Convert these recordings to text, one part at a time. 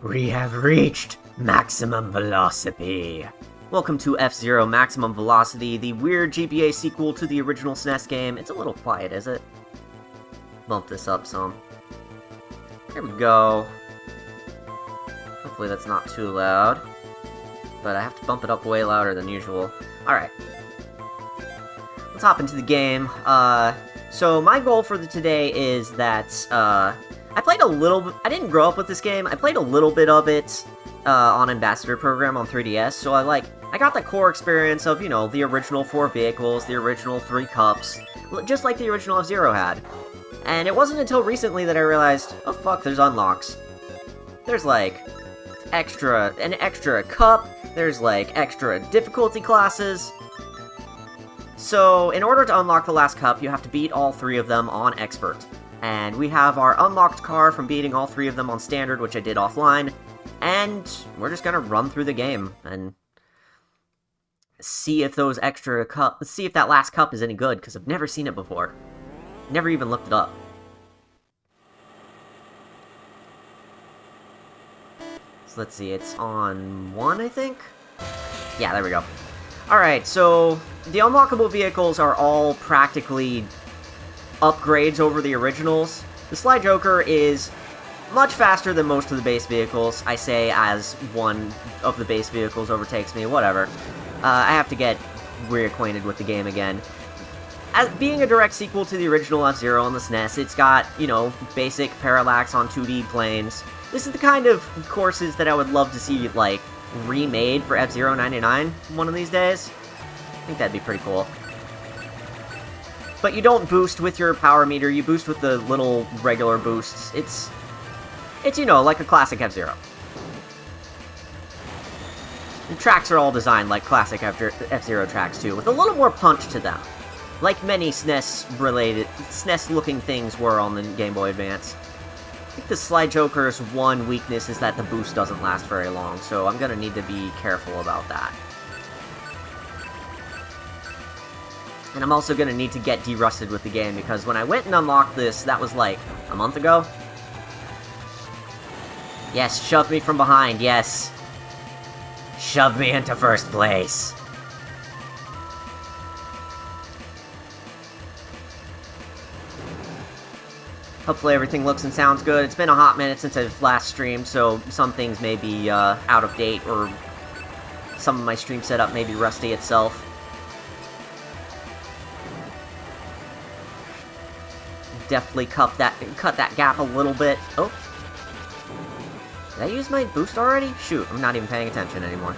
We have reached maximum velocity. Welcome to FZero Maximum Velocity, the weird GBA sequel to the original SNES game. It's a little quiet, is it? Bump this up some. There we go. Hopefully that's not too loud. But I have to bump it up way louder than usual. Alright. Let's hop into the game. So my goal for today is that, I played a little bit. I didn't grow up with this game. I played a little bit of it on Ambassador Program on 3DS, so I got the core experience of, you know, the original 4 vehicles, the original 3 cups, just like the original FZero had. And it wasn't until recently that I realized, oh fuck, there's unlocks. There's like an extra cup, there's like extra difficulty classes. So in order to unlock the last cup, you have to beat all 3 of them on Expert. And we have our unlocked car from beating all 3 of them on Standard, which I did offline. And we're just gonna run through the game and see if those extra cups, see if that last cup is any good, because I've never seen it before. Never even looked it up. So let's see, it's on 1, I think? Yeah, there we go. Alright, so the unlockable vehicles are all practically upgrades over the originals. The Sly Joker is much faster than most of the base vehicles, I say as one of the base vehicles overtakes me, whatever. I have to get reacquainted with the game again. As being a direct sequel to the original FZero on the SNES, it's got, you know, basic parallax on 2D planes. This is the kind of courses that I would love to see, like, remade for F-Zero 99 one of these days. I think that'd be pretty cool. But you don't boost with your power meter, you boost with the little regular boosts. It's you know, like a classic F-Zero. The tracks are all designed like classic F-Zero tracks too, with a little more punch to them. Like many SNES-looking things were on the Game Boy Advance. I think the Sly Joker's one weakness is that the boost doesn't last very long, so I'm gonna need to be careful about that. And I'm also gonna need to get de-rusted with the game, because when I went and unlocked this, that was like a month ago. Yes, shove me from behind, yes. Shove me into first place. Hopefully everything looks and sounds good. It's been a hot minute since I've last streamed, so some things may be out of date, or some of my stream setup may be rusty itself. Definitely cut that gap a little bit. Oh. Did I use my boost already? Shoot, I'm not even paying attention anymore.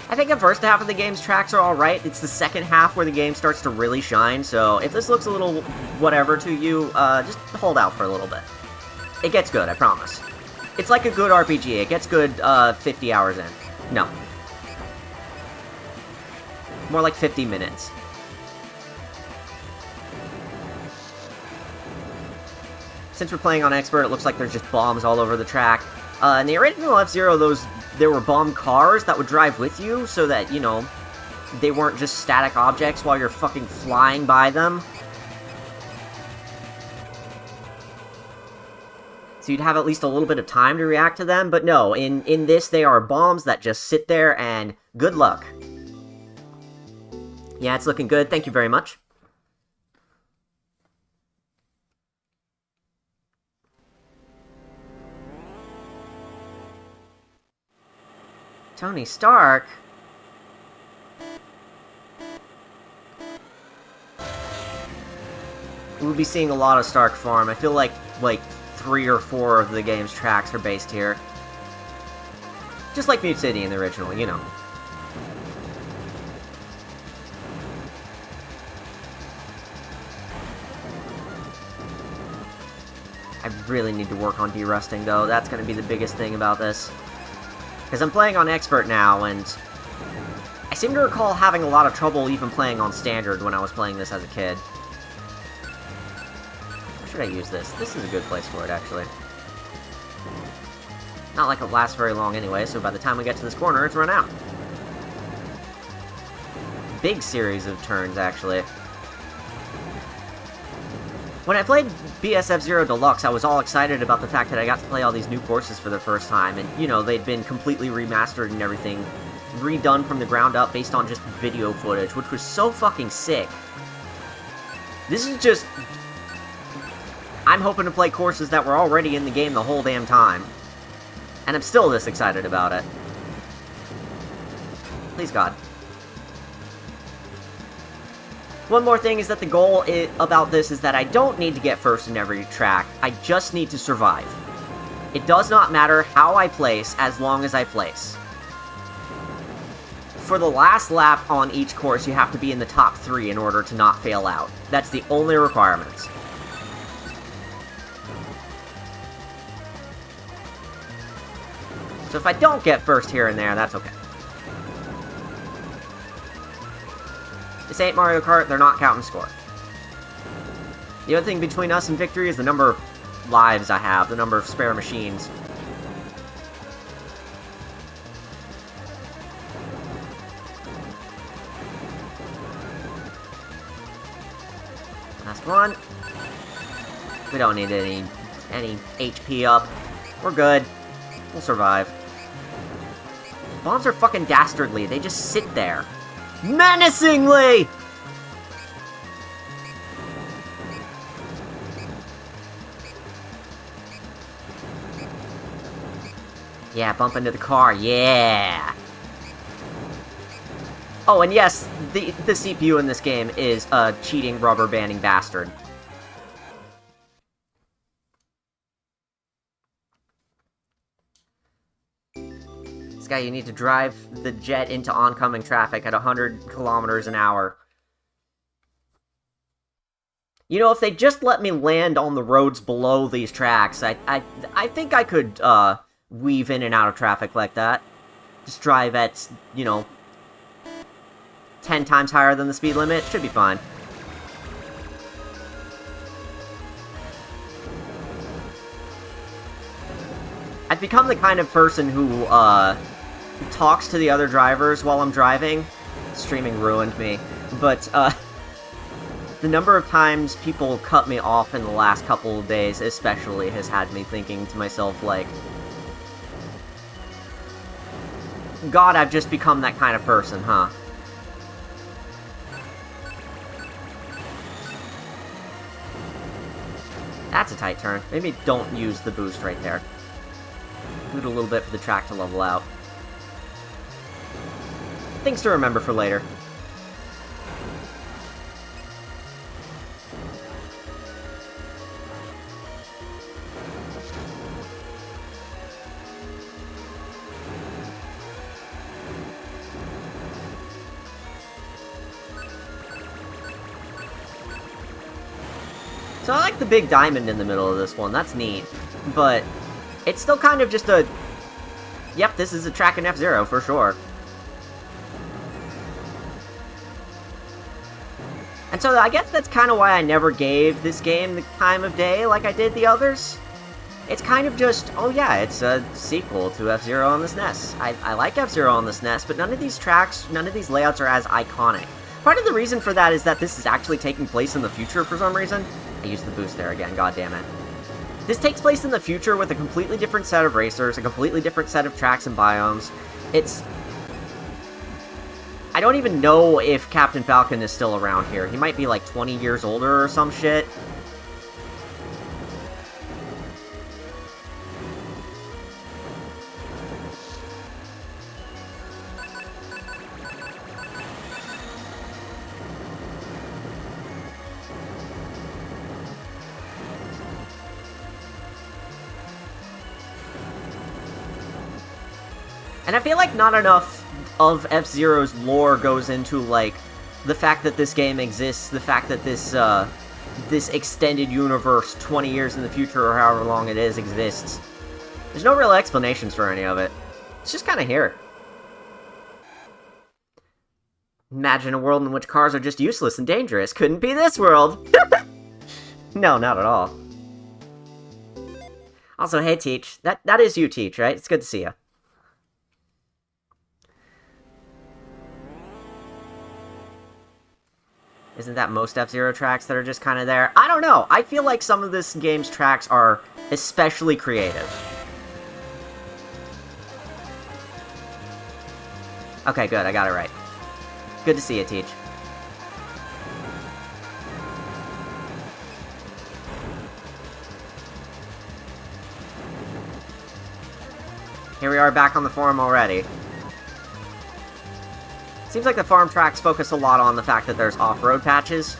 I think the first half of the game's tracks are alright. It's the second half where the game starts to really shine, so if this looks a little whatever to you, just hold out for a little bit. It gets good, I promise. It's like a good RPG. It gets good 50 hours in. No. More like 50 minutes. Since we're playing on Expert, it looks like there's just bombs all over the track. In the original F-Zero, there were bomb cars that would drive with you, so that, you know, they weren't just static objects while you're fucking flying by them. So you'd have at least a little bit of time to react to them, but no, in this, they are bombs that just sit there, and good luck. Yeah, it's looking good. Thank you very much. Tony Stark? We'll be seeing a lot of Stark Farm. I feel like 3 or 4 of the game's tracks are based here. Just like Mute City in the original, you know. I really need to work on de-rusting, though. That's going to be the biggest thing about this. Because I'm playing on Expert now, and I seem to recall having a lot of trouble even playing on Standard when I was playing this as a kid. Where should I use this? This is a good place for it, actually. Not like it lasts very long anyway, so by the time we get to this corner, it's run out. Big series of turns, actually. When I played BS FZero Deluxe, I was all excited about the fact that I got to play all these new courses for the first time, and, you know, they'd been completely remastered and everything, redone from the ground up based on just video footage, which was so fucking sick. This is just... I'm hoping to play courses that were already in the game the whole damn time. And I'm still this excited about it. Please, God. One more thing is that the goal about this is that I don't need to get first in every track, I just need to survive. It does not matter how I place, as long as I place. For the last lap on each course, you have to be in the top 3 in order to not fail out. That's the only requirements. So if I don't get first here and there, that's okay. This ain't Mario Kart, they're not counting score. The other thing between us and victory is the number of lives I have, the number of spare machines. Last one. We don't need any HP up. We're good. We'll survive. Bombs are fucking dastardly. They just sit there. Menacingly! Yeah, bump into the car. Yeah! Oh, and yes, the CPU in this game is a cheating, rubber-banding bastard. Guy, you need to drive the jet into oncoming traffic at 100 kilometers an hour. You know, if they just let me land on the roads below these tracks, I think I could, weave in and out of traffic like that. Just drive at, you know, 10 times higher than the speed limit. Should be fine. I've become the kind of person who talks to the other drivers while I'm driving. Streaming ruined me. But, the number of times people cut me off in the last couple of days, especially, has had me thinking to myself, like... God, I've just become that kind of person, huh? That's a tight turn. Maybe don't use the boost right there. Boot a little bit for the track to level out. Things to remember for later. So I like the big diamond in the middle of this one, that's neat. But it's still kind of just a... Yep, this is a track in FZero, for sure. And so I guess that's kind of why I never gave this game the time of day like I did the others. It's kind of just, oh yeah, it's a sequel to FZero on the SNES. I like FZero on the SNES, but none of these tracks, none of these layouts are as iconic. Part of the reason for that is that this is actually taking place in the future for some reason. I used the boost there again, god damn it. This takes place in the future with a completely different set of racers, a completely different set of tracks and biomes. It's... I don't even know if Captain Falcon is still around here. He might be like 20 years older or some shit. And I feel like not enough of FZero's lore goes into, like, the fact that this game exists, the fact that this extended universe 20 years in the future, or however long it is, exists. There's no real explanations for any of it. It's just kind of here. Imagine a world in which cars are just useless and dangerous. Couldn't be this world! No, not at all. Also, hey, Teach. That is you, Teach, right? It's good to see you. Isn't that most F-Zero tracks that are just kind of there? I don't know. I feel like some of this game's tracks are especially creative. Okay, good. I got it right. Good to see you, Teach. Here we are back on the farm already. Seems like the farm tracks focus a lot on the fact that there's off-road patches.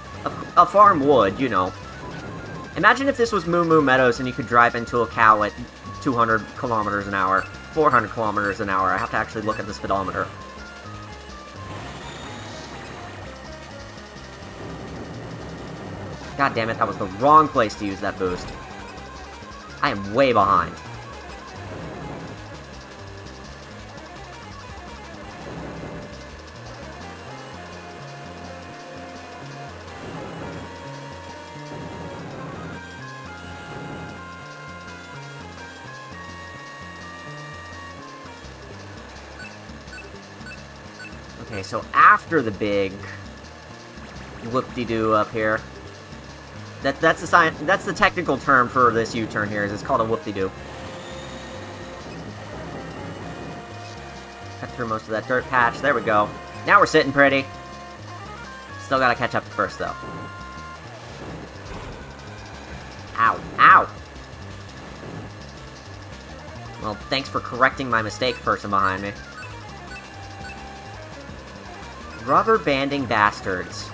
A farm would, you know. Imagine if this was Moo Moo Meadows and you could drive into a cow at 200 kilometers an hour. 400 kilometers an hour. I have to actually look at the speedometer. God damn it, that was the wrong place to use that boost. I am way behind. Okay, so after the big whoop-de-doo up here, that's the technical term for this U-turn here, is it's called a whoop-de-doo. Cut through most of that dirt patch, there we go. Now we're sitting pretty. Still gotta catch up first, though. Ow, ow! Well, thanks for correcting my mistake, person behind me. Rubber banding bastards.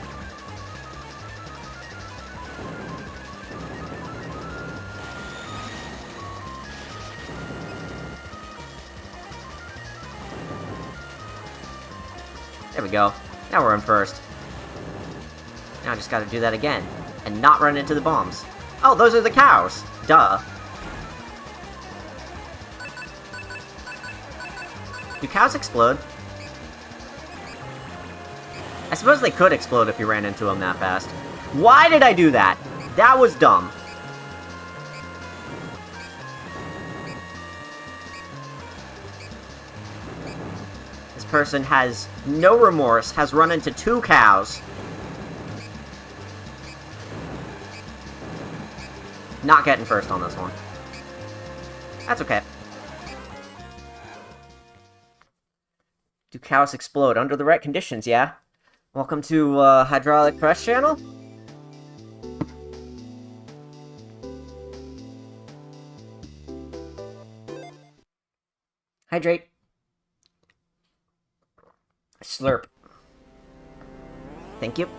There we go. Now we're in first. Now I just gotta do that again. And not run into the bombs. Oh, those are the cows! Duh. Do cows explode? I suppose they could explode if you ran into them that fast. Why did I do that? That was dumb. This person has no remorse, has run into 2 cows. Not getting first on this one. That's okay. Do cows explode? Under the right conditions, yeah? Welcome to, Hydraulic Press Channel? Hydrate. Slurp. Thank you.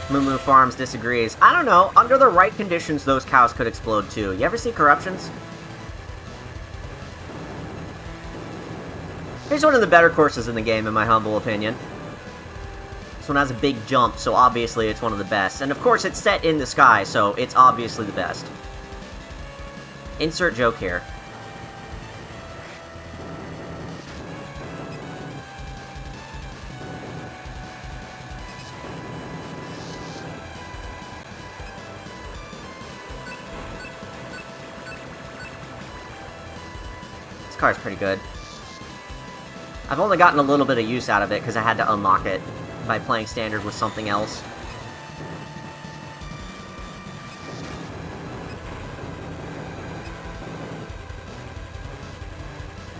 Moo Moo Farms disagrees. I don't know. Under the right conditions, those cows could explode too. You ever see Corruptions? Here's one of the better courses in the game, in my humble opinion. This one has a big jump, so obviously it's one of the best. And of course, it's set in the sky, so it's obviously the best. Insert joke here. This car's pretty good. I've only gotten a little bit of use out of it because I had to unlock it by playing standard with something else.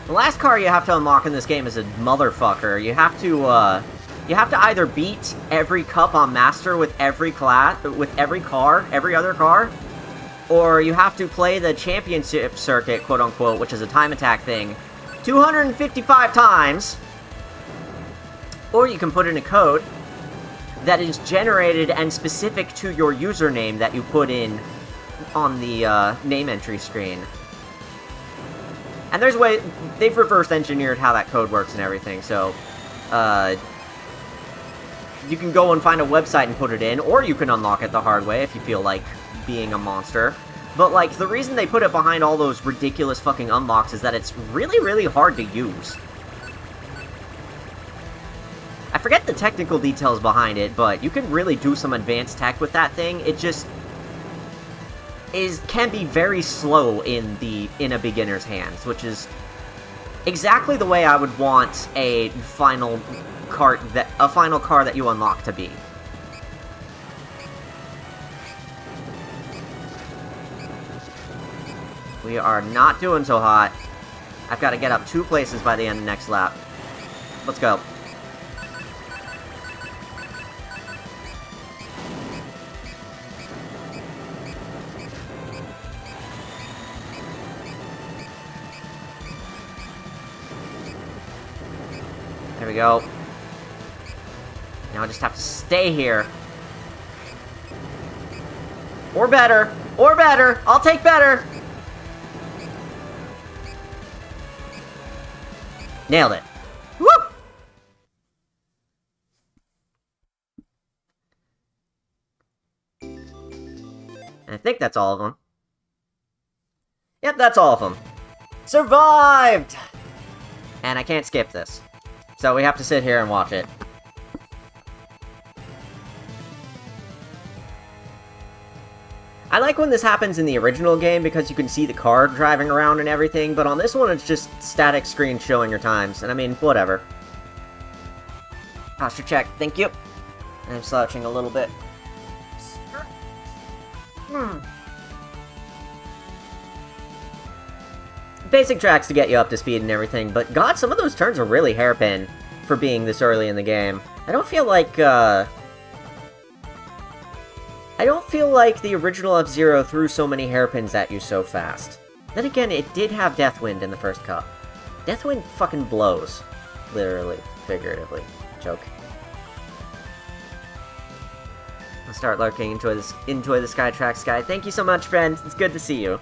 The last car you have to unlock in this game is a motherfucker. You have to either beat every cup on Master with every class, with every other car, or you have to play the championship circuit, quote unquote, which is a time attack thing, 255 times, or you can put in a code that is generated and specific to your username that you put in on the name entry screen. And there's they've reverse engineered how that code works and everything, so you can go and find a website and put it in, or you can unlock it the hard way if you feel like being a monster. But, like, the reason they put it behind all those ridiculous fucking unlocks is that it's really, really hard to use. I forget the technical details behind it, but you can really do some advanced tech with that thing. It just... can be very slow in a beginner's hands, which is exactly the way I would want a final car that you unlock to be. We are not doing so hot. I've got to get up 2 places by the end of next lap. Let's go. There we go. Now I just have to stay here. Or better. Or better. I'll take better. Nailed it. Woo! And I think that's all of them. Yep, that's all of them. Survived! And I can't skip this. So we have to sit here and watch it. I like when this happens in the original game because you can see the car driving around and everything, but on this one it's just static screen showing your times, and I mean, whatever. Posture check, thank you. I'm slouching a little bit. Basic tracks to get you up to speed and everything, but god, some of those turns are really hairpin for being this early in the game. I don't feel like the original F-Zero threw so many hairpins at you so fast. Then again, it did have Deathwind in the first cup. Deathwind fucking blows. Literally, figuratively. Joke. I'll start lurking. Enjoy the Skytrack Sky. Thank you so much, friend. It's good to see you.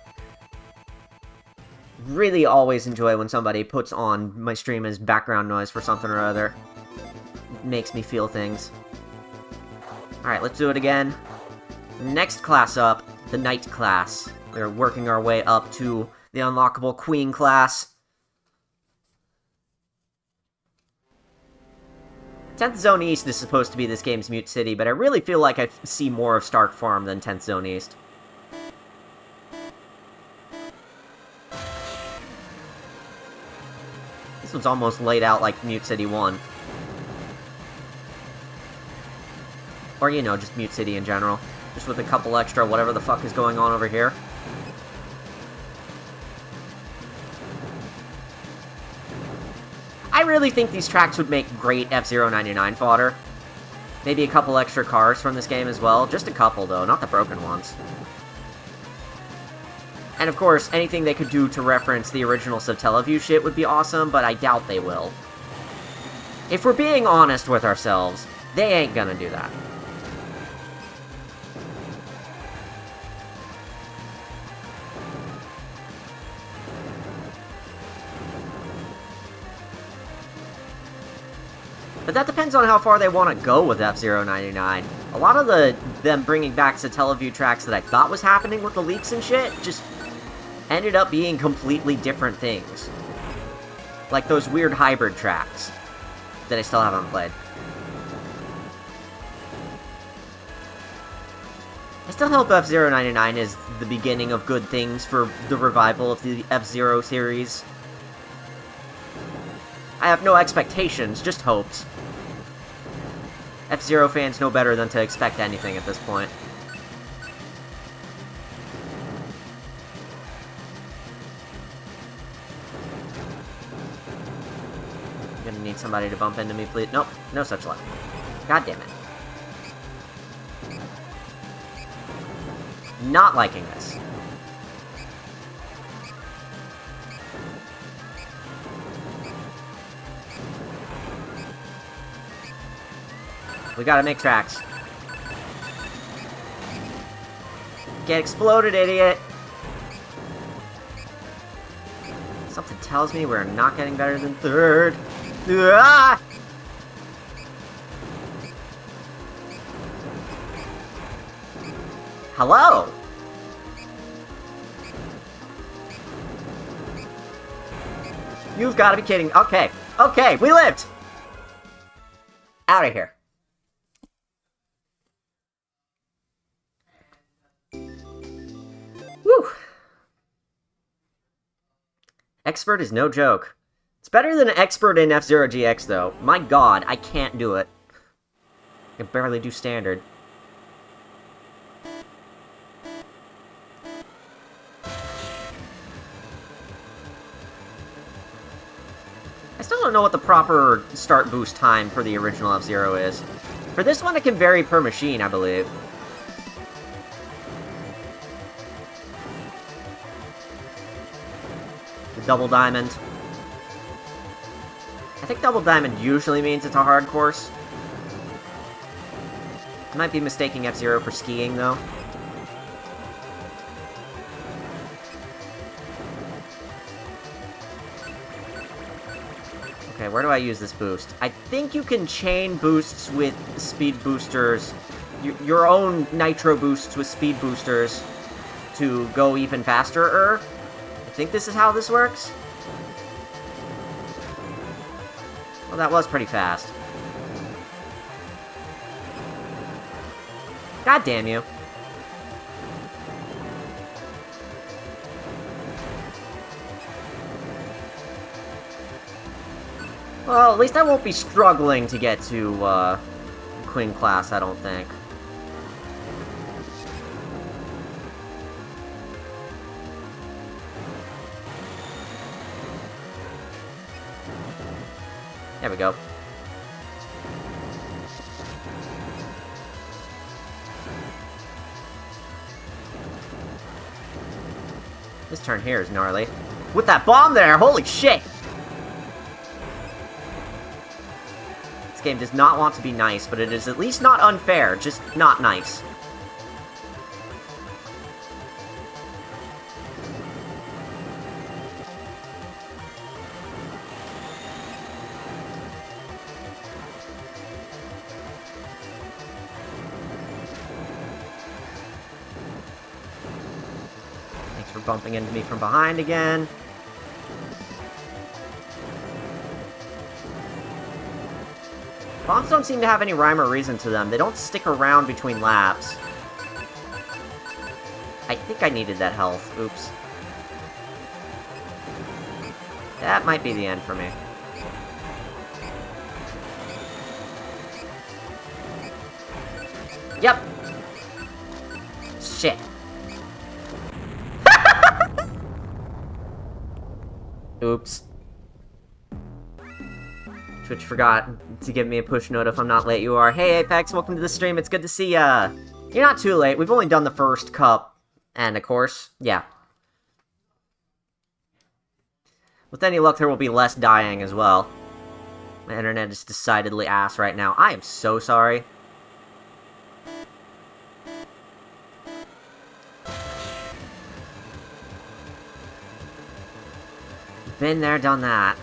Really always enjoy when somebody puts on my stream as background noise for something or other. It makes me feel things. Alright, let's do it again. Next class up, the Knight class. We're working our way up to the unlockable Queen class. 10th Zone East is supposed to be this game's Mute City, but I really feel like I see more of Stark Farm than 10th Zone East. This one's almost laid out like Mute City 1. Or, you know, just Mute City in general. Just with a couple extra whatever the fuck is going on over here. I really think these tracks would make great F-Zero 99 fodder. Maybe a couple extra cars from this game as well. Just a couple, though, not the broken ones. And of course, anything they could do to reference the original Satellaview shit would be awesome, but I doubt they will. If we're being honest with ourselves, they ain't gonna do that. But that depends on how far they want to go with F-Zero 99. A lot of them bringing back Satellaview tracks that I thought was happening with the leaks and shit just ended up being completely different things. Like those weird hybrid tracks that I still haven't played. I still hope F-Zero 99 is the beginning of good things for the revival of the F-Zero series. I have no expectations, just hopes. F-Zero fans know better than to expect anything at this point. I'm gonna need somebody to bump into me, please. Nope, no such luck. God damn it. Not liking this. We gotta make tracks. Get exploded, idiot! Something tells me we're not getting better than third. Ah! Hello? You've gotta be kidding. Okay, okay, we lived! Out of here. Expert is no joke. It's better than Expert in F-Zero GX, though. My god, I can't do it. I can barely do Standard. I still don't know what the proper start boost time for the original F-Zero is. For this one, it can vary per machine, I believe. The Double Diamond. I think Double Diamond usually means it's a hard course. I might be mistaking F-Zero for skiing, though. Okay, where do I use this boost? I think you can chain boosts with speed boosters, your own nitro boosts with speed boosters to go even faster. I think this is how this works. Well, that was pretty fast. God damn you. Well, at least I won't be struggling to get to, Queen class, I don't think. There we go. This turn here is gnarly. With that bomb there, holy shit! This game does not want to be nice, but it is at least not unfair, just not nice. Thanks for bumping into me from behind again. Bombs don't seem to have any rhyme or reason to them. They don't stick around between laps. I think I needed that health. Oops. That might be the end for me. Yep. Shit. Oops. Twitch forgot to give me a push note if I'm not late. You are. Hey, Apex, welcome to the stream. It's good to see ya. You're not too late. We've only done the first cup. And, of course, yeah. With any luck, there will be less dying as well. My internet is decidedly ass right now. I am so sorry. Been there, done that.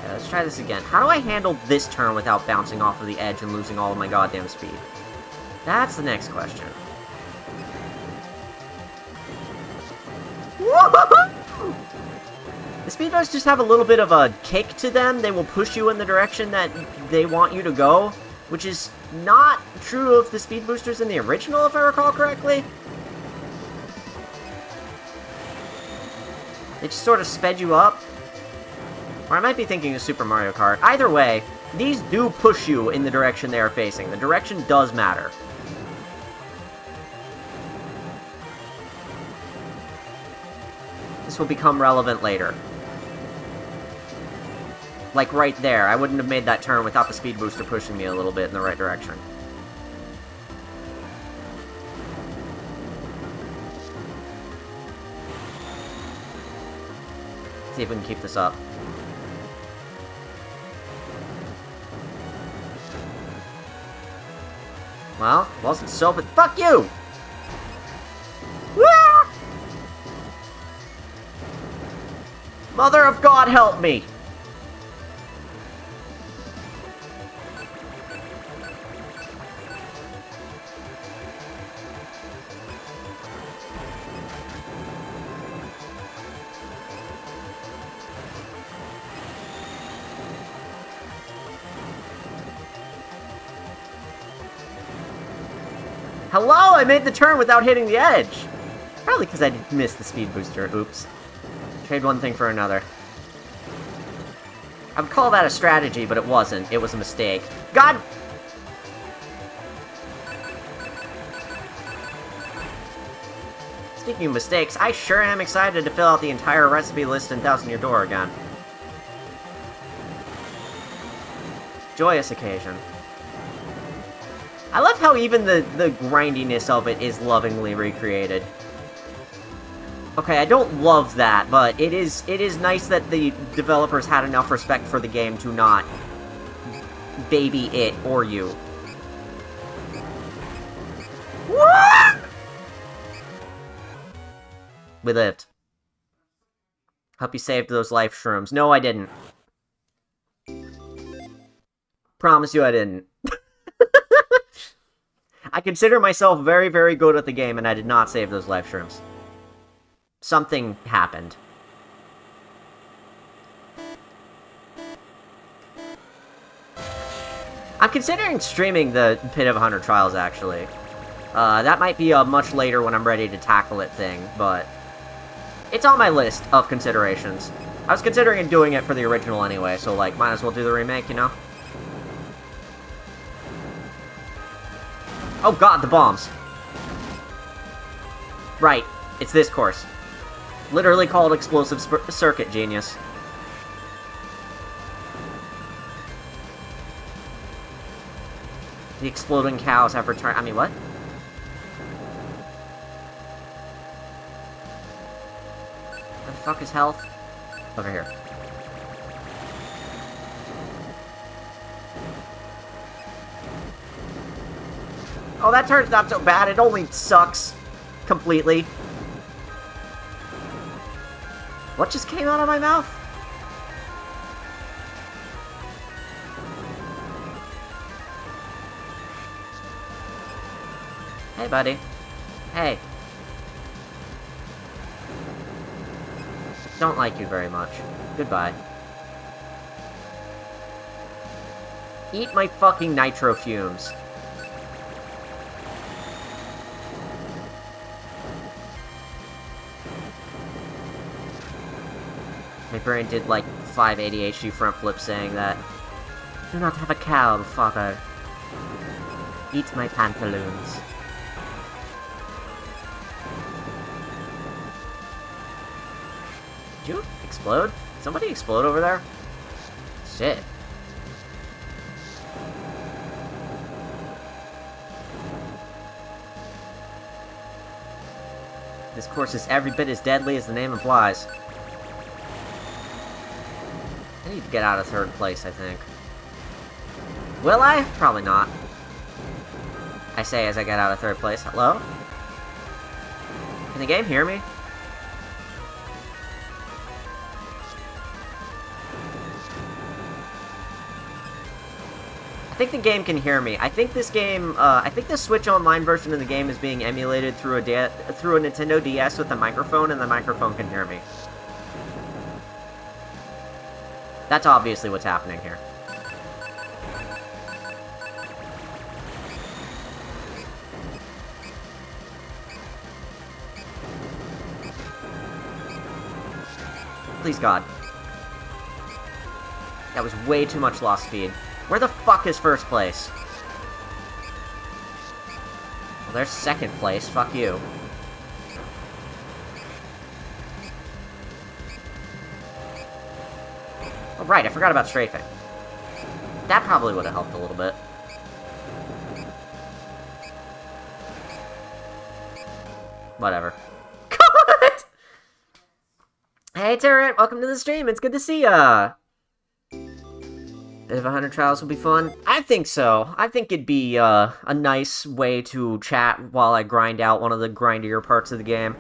Let's try this again. How do I handle this turn without bouncing off of the edge and losing all of my goddamn speed? That's the next question. The speedboats just have a little bit of a kick to them. They will push you in the direction that they want you to go, which is not true of the speed boosters in the original, if I recall correctly. They just sort of sped you up. Or I might be thinking of Super Mario Kart. Either way, these do push you in the direction they are facing. The direction does matter. This will become relevant later. Like right there, I wouldn't have made that turn without the speed booster pushing me a little bit in the right direction. Let's see if we can keep this up. Well, wasn't so, but fuck you! Ah! Mother of God, help me! Hello! I made the turn without hitting the edge! Probably because I missed the speed booster. Oops. Trade one thing for another. I would call that a strategy, but it wasn't. It was a mistake. God! Speaking of mistakes, I sure am excited to fill out the entire recipe list in Thousand Year Door again. Joyous occasion. I love how even the grindiness of it is lovingly recreated. Okay, I don't love that, but it is nice that the developers had enough respect for the game to not baby it or you. What? We lived. Hope you saved those life shrooms. No, I didn't. Promise you I didn't. I consider myself very, very good at the game, and I did not save those life shrooms. Something happened. I'm considering streaming the Pit of 100 Trials, actually. That might be a much later when I'm ready to tackle it thing, but it's on my list of considerations. I was considering doing it for the original anyway, so, like, might as well do the remake, you know? Oh god, the bombs. Right, it's this course. Literally called Explosive Circuit, genius. The exploding cows have returned. I mean, what? Where the fuck is health? Over here. Oh, that turn's not so bad. It only sucks completely. What just came out of my mouth? Hey, buddy. Hey. Don't like you very much. Goodbye. Eat my fucking nitro fumes. My brain did like 5 ADHD front flips saying that. Do not have a cow, fucker. Eat my pantaloons. Did you explode? Did somebody explode over there? Shit. This course is every bit as deadly as the name implies. I need to get out of third place, I think. Will I? Probably not. I say as I get out of third place. Hello? Can the game hear me? I think the game can hear me. I think this game, I think the Switch Online version of the game is being emulated through a Nintendo DS with a microphone, and the microphone can hear me. That's obviously what's happening here. Please, God. That was way too much lost speed. Where the fuck is first place? Well, there's second place. Fuck you. Oh, right, I forgot about strafing. That probably would have helped a little bit. Whatever. God! Hey, Turret! Welcome to the stream! It's good to see ya! Bit of 100 Trials will be fun? I think so. I think it'd be, a nice way to chat while I grind out one of the grindier parts of the game.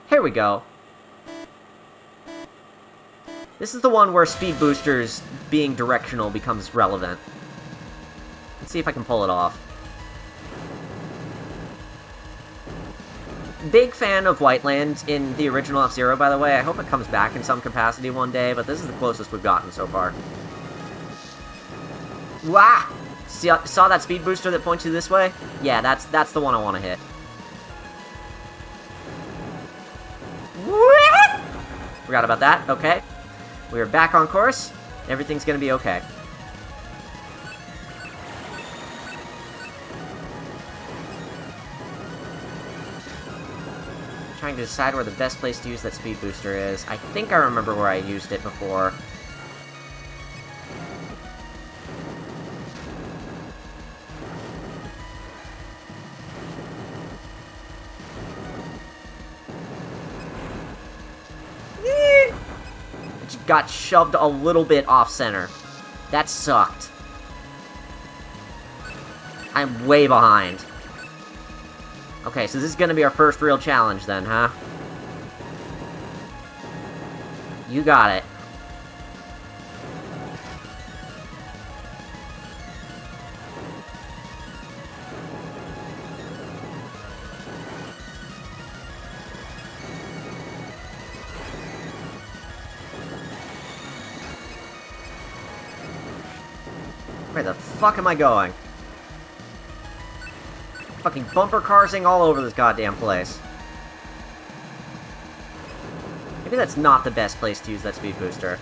Here we go. This is the one where speed boosters being directional becomes relevant. Let's see if I can pull it off. Big fan of Whiteland in the original FZero, by the way. I hope it comes back in some capacity one day, but this is the closest we've gotten so far. Wah! Saw that speed booster that points you this way? Yeah, that's the one I want to hit. Forgot about that. Okay. We are back on course. Everything's gonna be okay. Trying to decide where the best place to use that speed booster is. I think I remember where I used it before. It got shoved a little bit off center. That sucked. I'm way behind. Okay, so this is gonna be our first real challenge then, huh? You got it. Where the fuck am I going? Fucking bumper carsing all over this goddamn place. Maybe that's not the best place to use that speed booster.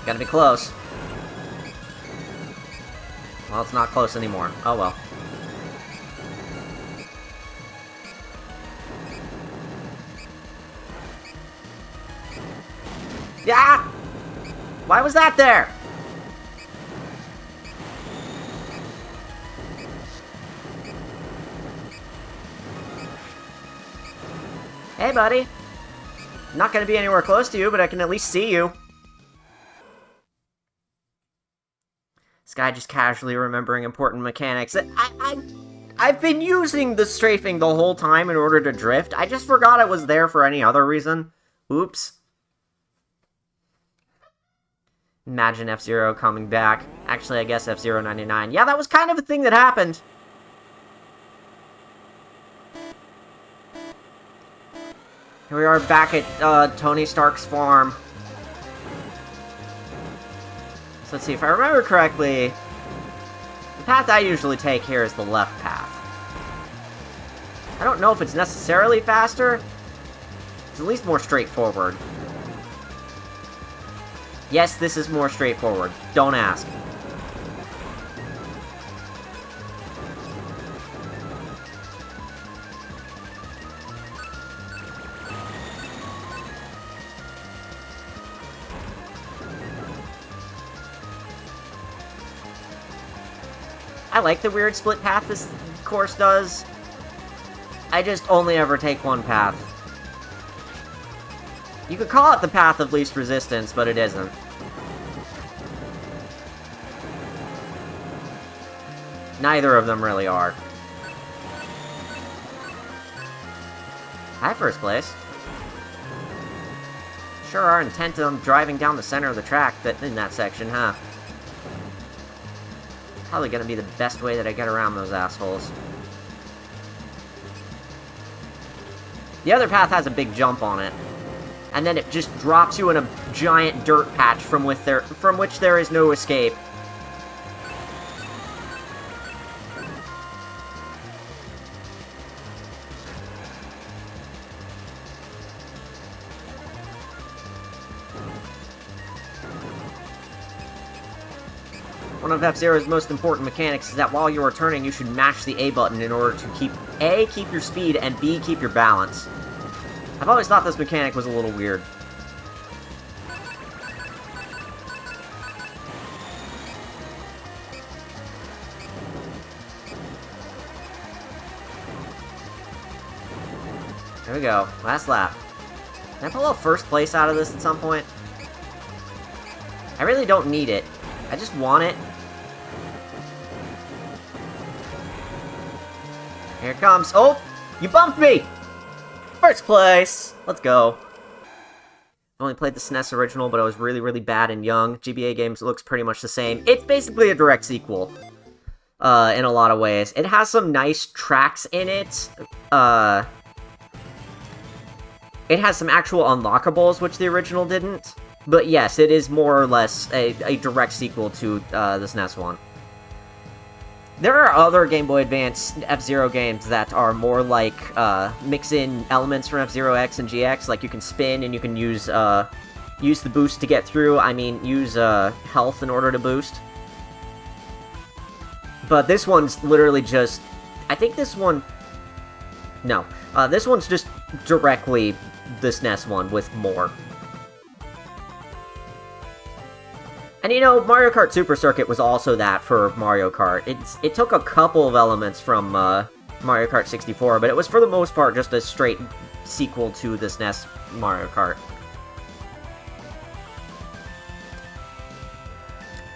Gotta be close. Well, it's not close anymore. Oh well. Yeah! Why was that there? Hey, buddy. Not gonna be anywhere close to you, but I can at least see you. This guy just casually remembering important mechanics. I've been using the strafing the whole time in order to drift. I just forgot it was there for any other reason. Oops. Imagine FZero coming back. Actually, I guess FZero 99. Yeah, that was kind of a thing that happened. Here we are back at Tony Stark's farm. So let's see, if I remember correctly, the path I usually take here is the left path. I don't know if it's necessarily faster. It's at least more straightforward. Yes, this is more straightforward. Don't ask. I like the weird split path this course does. I just only ever take one path. You could call it the path of least resistance, but it isn't. Neither of them really are. Hi, first place. Sure are intent on driving down the center of the track in that section, huh? Probably gonna be the best way that I get around those assholes. The other path has a big jump on it. And then it just drops you in a giant dirt patch from which there is no escape. One of FZero's most important mechanics is that while you are turning, you should mash the A button in order to keep your speed, and B, keep your balance. I've always thought this mechanic was a little weird. There we go. Last lap. Can I pull a first place out of this at some point? I really don't need it. I just want it. Here it comes. Oh! You bumped me! First place! Let's go. I only played the SNES original, but I was really, really bad and young. GBA games looks pretty much the same. It's basically a direct sequel. In a lot of ways. It has some nice tracks in it. It has some actual unlockables, which the original didn't. But yes, it is more or less a direct sequel to the SNES one. There are other Game Boy Advance F-Zero games that are more like, mix in elements from F-Zero X and GX, like you can spin and you can use the boost to get through, use, health in order to boost. But this one's literally just, I think this one, no, this one's just directly the SNES one with more. And you know, Mario Kart Super Circuit was also that for Mario Kart. It took a couple of elements from Mario Kart 64, but it was for the most part just a straight sequel to the SNES Mario Kart.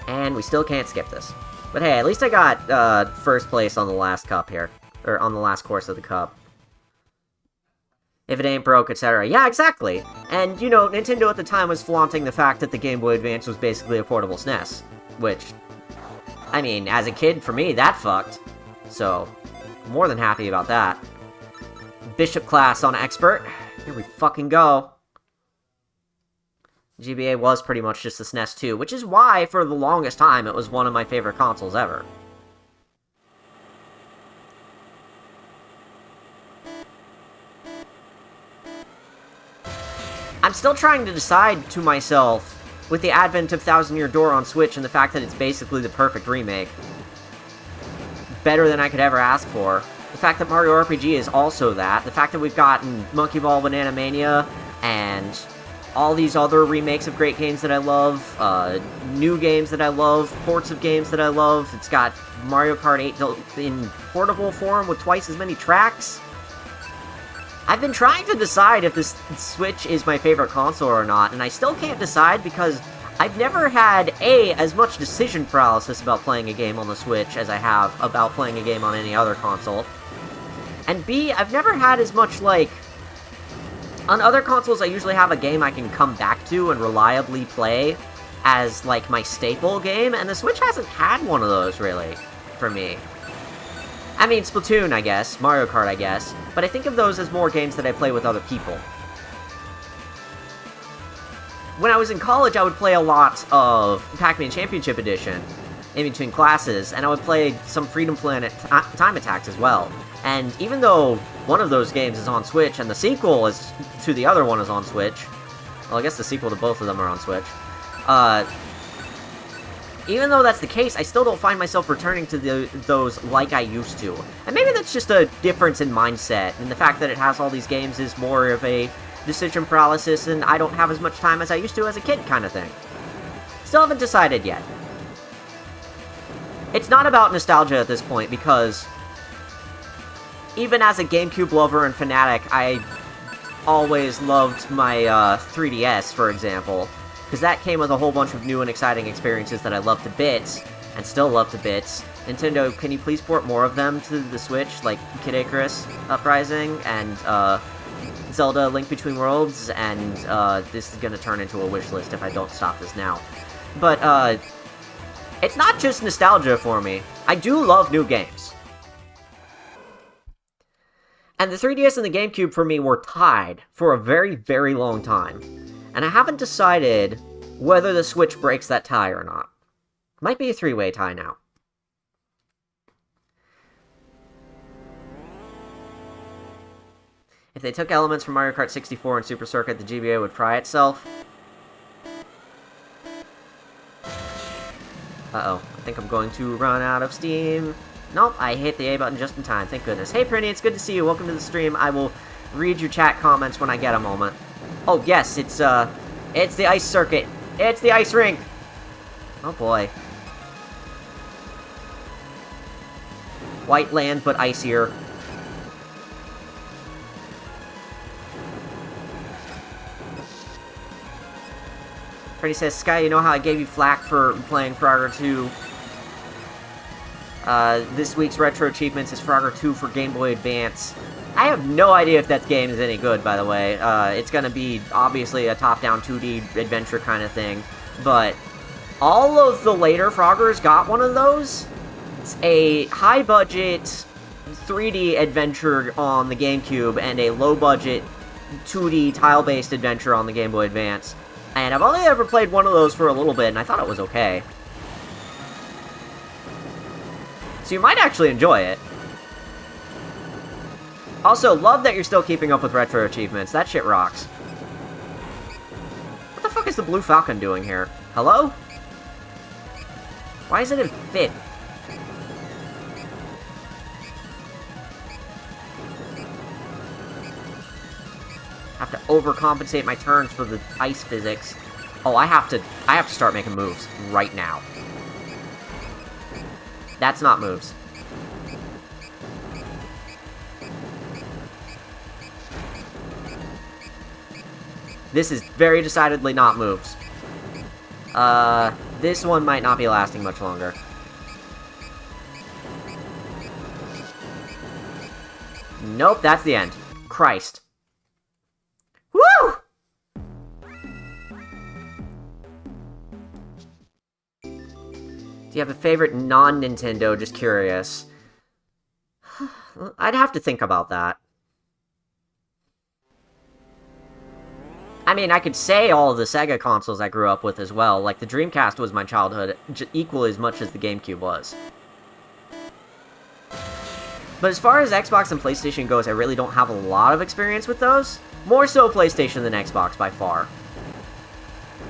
And we still can't skip this. But hey, at least I got first place on the last cup here. Or on the last course of the cup. If it ain't broke, etc. Yeah, exactly! And, you know, Nintendo at the time was flaunting the fact that the Game Boy Advance was basically a portable SNES. Which, I mean, as a kid, for me, that fucked. So, more than happy about that. Bishop class on Expert. Here we fucking go. GBA was pretty much just the SNES too, which is why, for the longest time, it was one of my favorite consoles ever. I'm still trying to decide to myself, with the advent of Thousand Year Door on Switch and the fact that it's basically the perfect remake. Better than I could ever ask for. The fact that Mario RPG is also that. The fact that we've gotten Monkey Ball Banana Mania, and all these other remakes of great games that I love, new games that I love, ports of games that I love. It's got Mario Kart 8 in portable form with twice as many tracks. I've been trying to decide if this Switch is my favorite console or not, and I still can't decide because I've never had, A, as much decision paralysis about playing a game on the Switch as I have about playing a game on any other console. And B, I've never had as much, like... On other consoles, I usually have a game I can come back to and reliably play as, like, my staple game, and the Switch hasn't had one of those, really, for me. I mean, Splatoon, I guess. Mario Kart, I guess. But I think of those as more games that I play with other people. When I was in college, I would play a lot of Pac-Man Championship Edition in between classes, and I would play some Freedom Planet Time Attacks as well. And even though one of those games is on Switch, and the sequel is to the other one is on Switch, well, I guess the sequel to both of them are on Switch, even though that's the case, I still don't find myself returning to those like I used to. And maybe that's just a difference in mindset, and the fact that it has all these games is more of a decision paralysis, and I don't have as much time as I used to as a kid kind of thing. Still haven't decided yet. It's not about nostalgia at this point, because even as a GameCube lover and fanatic, I always loved my 3DS, for example. Because that came with a whole bunch of new and exciting experiences that I love to bits, and still love to bits. Nintendo, can you please port more of them to the Switch, like Kid Icarus Uprising, and Zelda Link Between Worlds, and this is gonna turn into a wish list if I don't stop this now. But, it's not just nostalgia for me. I do love new games. And the 3DS and the GameCube for me were tied for a very, very long time. And I haven't decided whether the Switch breaks that tie or not. Might be a three-way tie now. If they took elements from Mario Kart 64 and Super Circuit, the GBA would fry itself. Uh-oh. I think I'm going to run out of steam. Nope, I hit the A button just in time. Thank goodness. Hey, Prinny, it's good to see you. Welcome to the stream. I will read your chat comments when I get a moment. Oh, yes, it's the ice circuit. It's the ice rink. Oh, boy. White land, but icier. Freddy says, Sky, you know how I gave you flack for playing Frogger 2? This week's Retro Achievements is Frogger 2 for Game Boy Advance. I have no idea if that game is any good, by the way. It's gonna be, obviously, a top-down 2D adventure kind of thing. But all of the later Froggers got one of those. It's a high-budget 3D adventure on the GameCube and a low-budget 2D tile-based adventure on the Game Boy Advance. And I've only ever played one of those for a little bit, and I thought it was okay. So you might actually enjoy it. Also, love that you're still keeping up with retro achievements. That shit rocks. What the fuck is the Blue Falcon doing here? Hello? Why is it in 5th? Have to overcompensate my turns for the ice physics. Oh, I have to start making moves right now. That's not moves. This is very decidedly not moves. This one might not be lasting much longer. Nope, that's the end. Christ. Woo! Do you have a favorite non-Nintendo? Just curious. I'd have to think about that. I mean, I could say all of the Sega consoles I grew up with as well. Like, the Dreamcast was my childhood equally as much as the GameCube was. But as far as Xbox and PlayStation goes, I really don't have a lot of experience with those. More so PlayStation than Xbox, by far.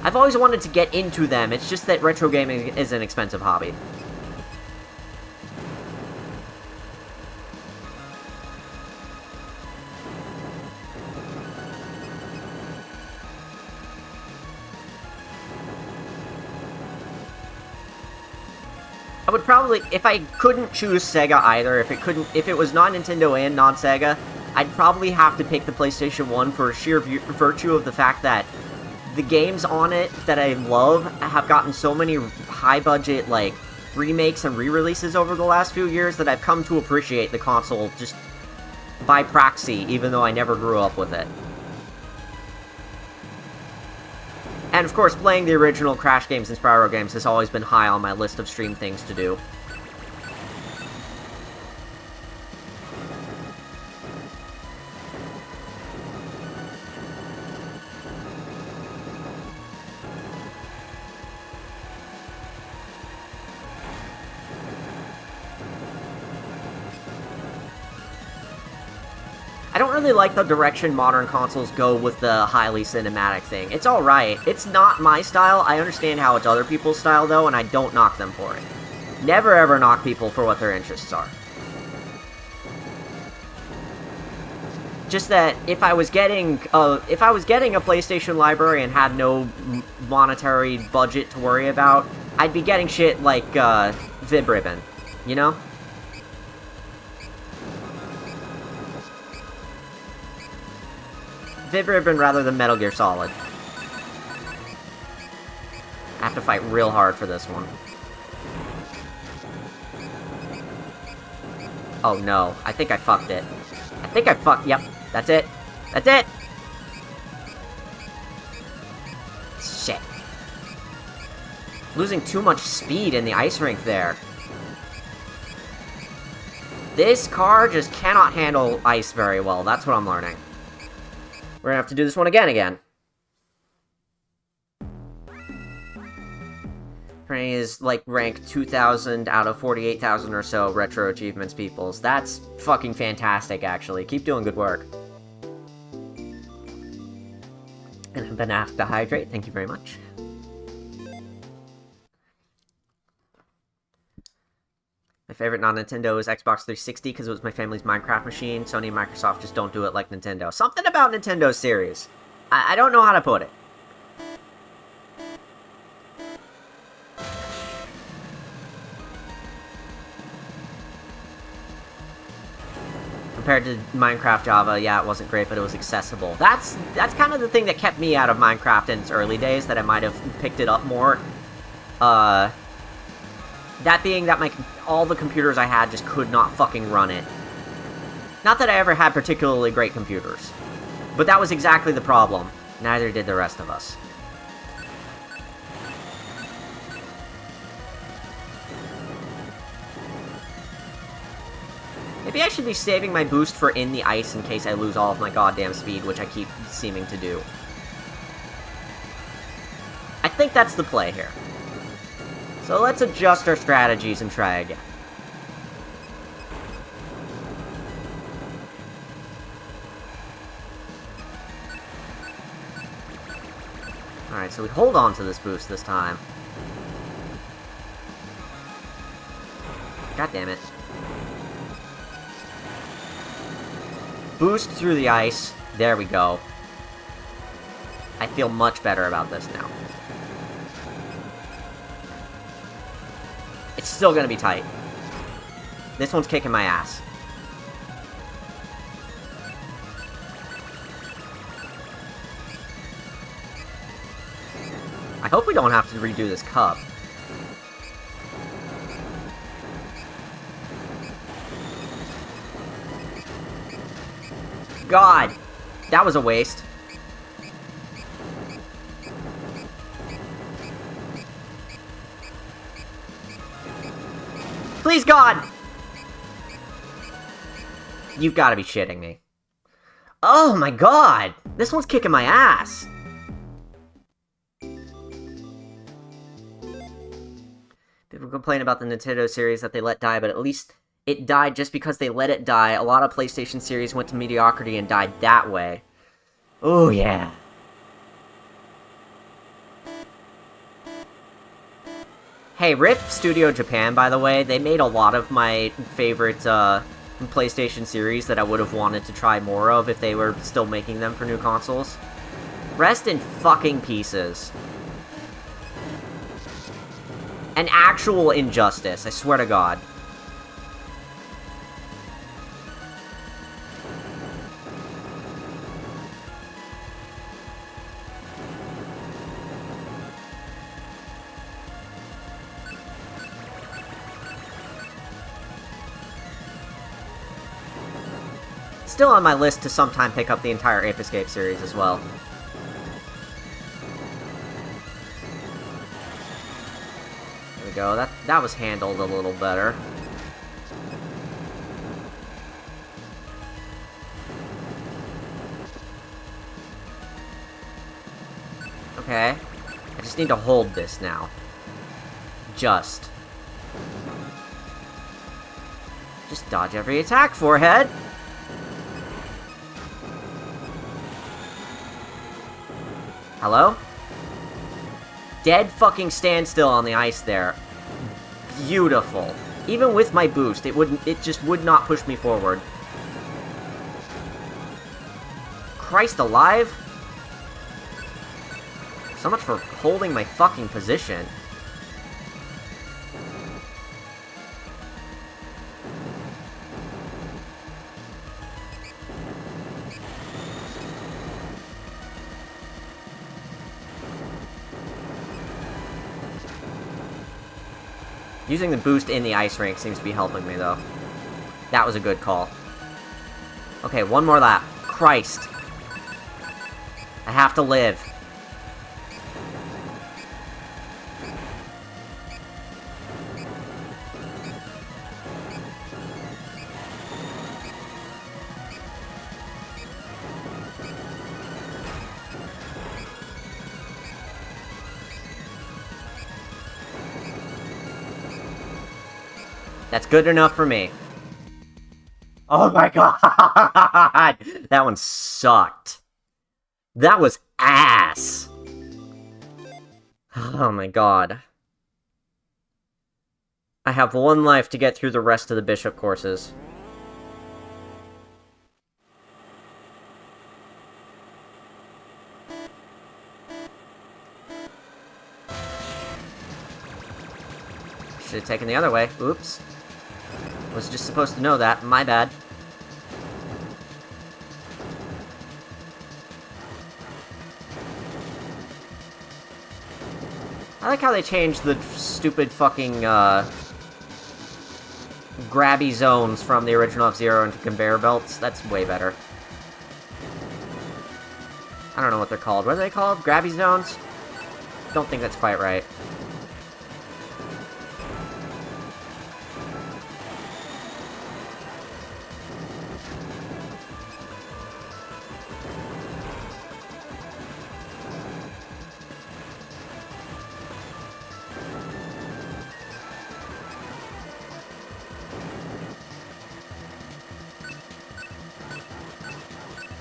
I've always wanted to get into them, it's just that retro gaming is an expensive hobby. I would probably, if I couldn't choose Sega either, if it was non-Nintendo and non-Sega, I'd probably have to pick the PlayStation 1 for sheer virtue of the fact that the games on it that I love have gotten so many high-budget, like, remakes and re-releases over the last few years that I've come to appreciate the console just by proxy, even though I never grew up with it. And of course, playing the original Crash games and Spyro games has always been high on my list of stream things to do. I don't really like the direction modern consoles go with the highly cinematic thing. It's alright. It's not my style. I understand how it's other people's style, though, and I don't knock them for it. Never ever knock people for what their interests are. Just that if I was getting a PlayStation library and had no monetary budget to worry about, I'd be getting shit like Vib Ribbon, you know? Vib Ribbon rather than Metal Gear Solid. I have to fight real hard for this one. Oh no, I think I fucked it. Yep, that's it. That's it! Shit. Losing too much speed in the ice rink there. This car just cannot handle ice very well, that's what I'm learning. We're gonna have to do this one again. Franny is, like, rank 2,000 out of 48,000 or so retro achievements peoples. That's fucking fantastic, actually. Keep doing good work. And I've been asked to hydrate. Thank you very much. My favorite non-Nintendo is Xbox 360 because it was my family's Minecraft machine. Sony and Microsoft just don't do it like Nintendo. Something about Nintendo's series. I don't know how to put it. Compared to Minecraft Java, yeah, it wasn't great, but it was accessible. That's kind of the thing that kept me out of Minecraft in its early days, that I might have picked it up more. That being that all the computers I had just could not fucking run it. Not that I ever had particularly great computers. But that was exactly the problem. Neither did the rest of us. Maybe I should be saving my boost for in the ice in case I lose all of my goddamn speed, which I keep seeming to do. I think that's the play here. So let's adjust our strategies and try again. Alright, so we hold on to this boost this time. God damn it. Boost through the ice. There we go. I feel much better about this now. It's still gonna be tight. This one's kicking my ass. I hope we don't have to redo this cup. God! That was a waste. Please, God! You've got to be shitting me. Oh my god! This one's kicking my ass! People complain about the Nintendo series that they let die, but at least it died just because they let it die. A lot of PlayStation series went to mediocrity and died that way. Oh yeah. Hey, RIP Studio Japan, by the way. They made a lot of my favorite PlayStation series that I would have wanted to try more of if they were still making them for new consoles. Rest in fucking pieces. An actual injustice, I swear to God. Still on my list to sometime pick up the entire Ape Escape series as well. There we go, that was handled a little better. Okay. I just need to hold this now. Just dodge every attack, forehead! Hello? Dead fucking standstill on the ice there. Beautiful. Even with my boost, it just would not push me forward. Christ alive? So much for holding my fucking position. Using the boost in the ice rink seems to be helping me, though. That was a good call. Okay, one more lap. Christ. I have to live. That's good enough for me. Oh my god! That one sucked. That was ass! Oh my god. I have one life to get through the rest of the Bishop courses. Should have taken the other way. Oops. Was just supposed to know that. My bad. I like how they changed the stupid fucking, grabby zones from the original F-Zero into conveyor belts. That's way better. I don't know what they're called. What are they called? Grabby zones? Don't think that's quite right.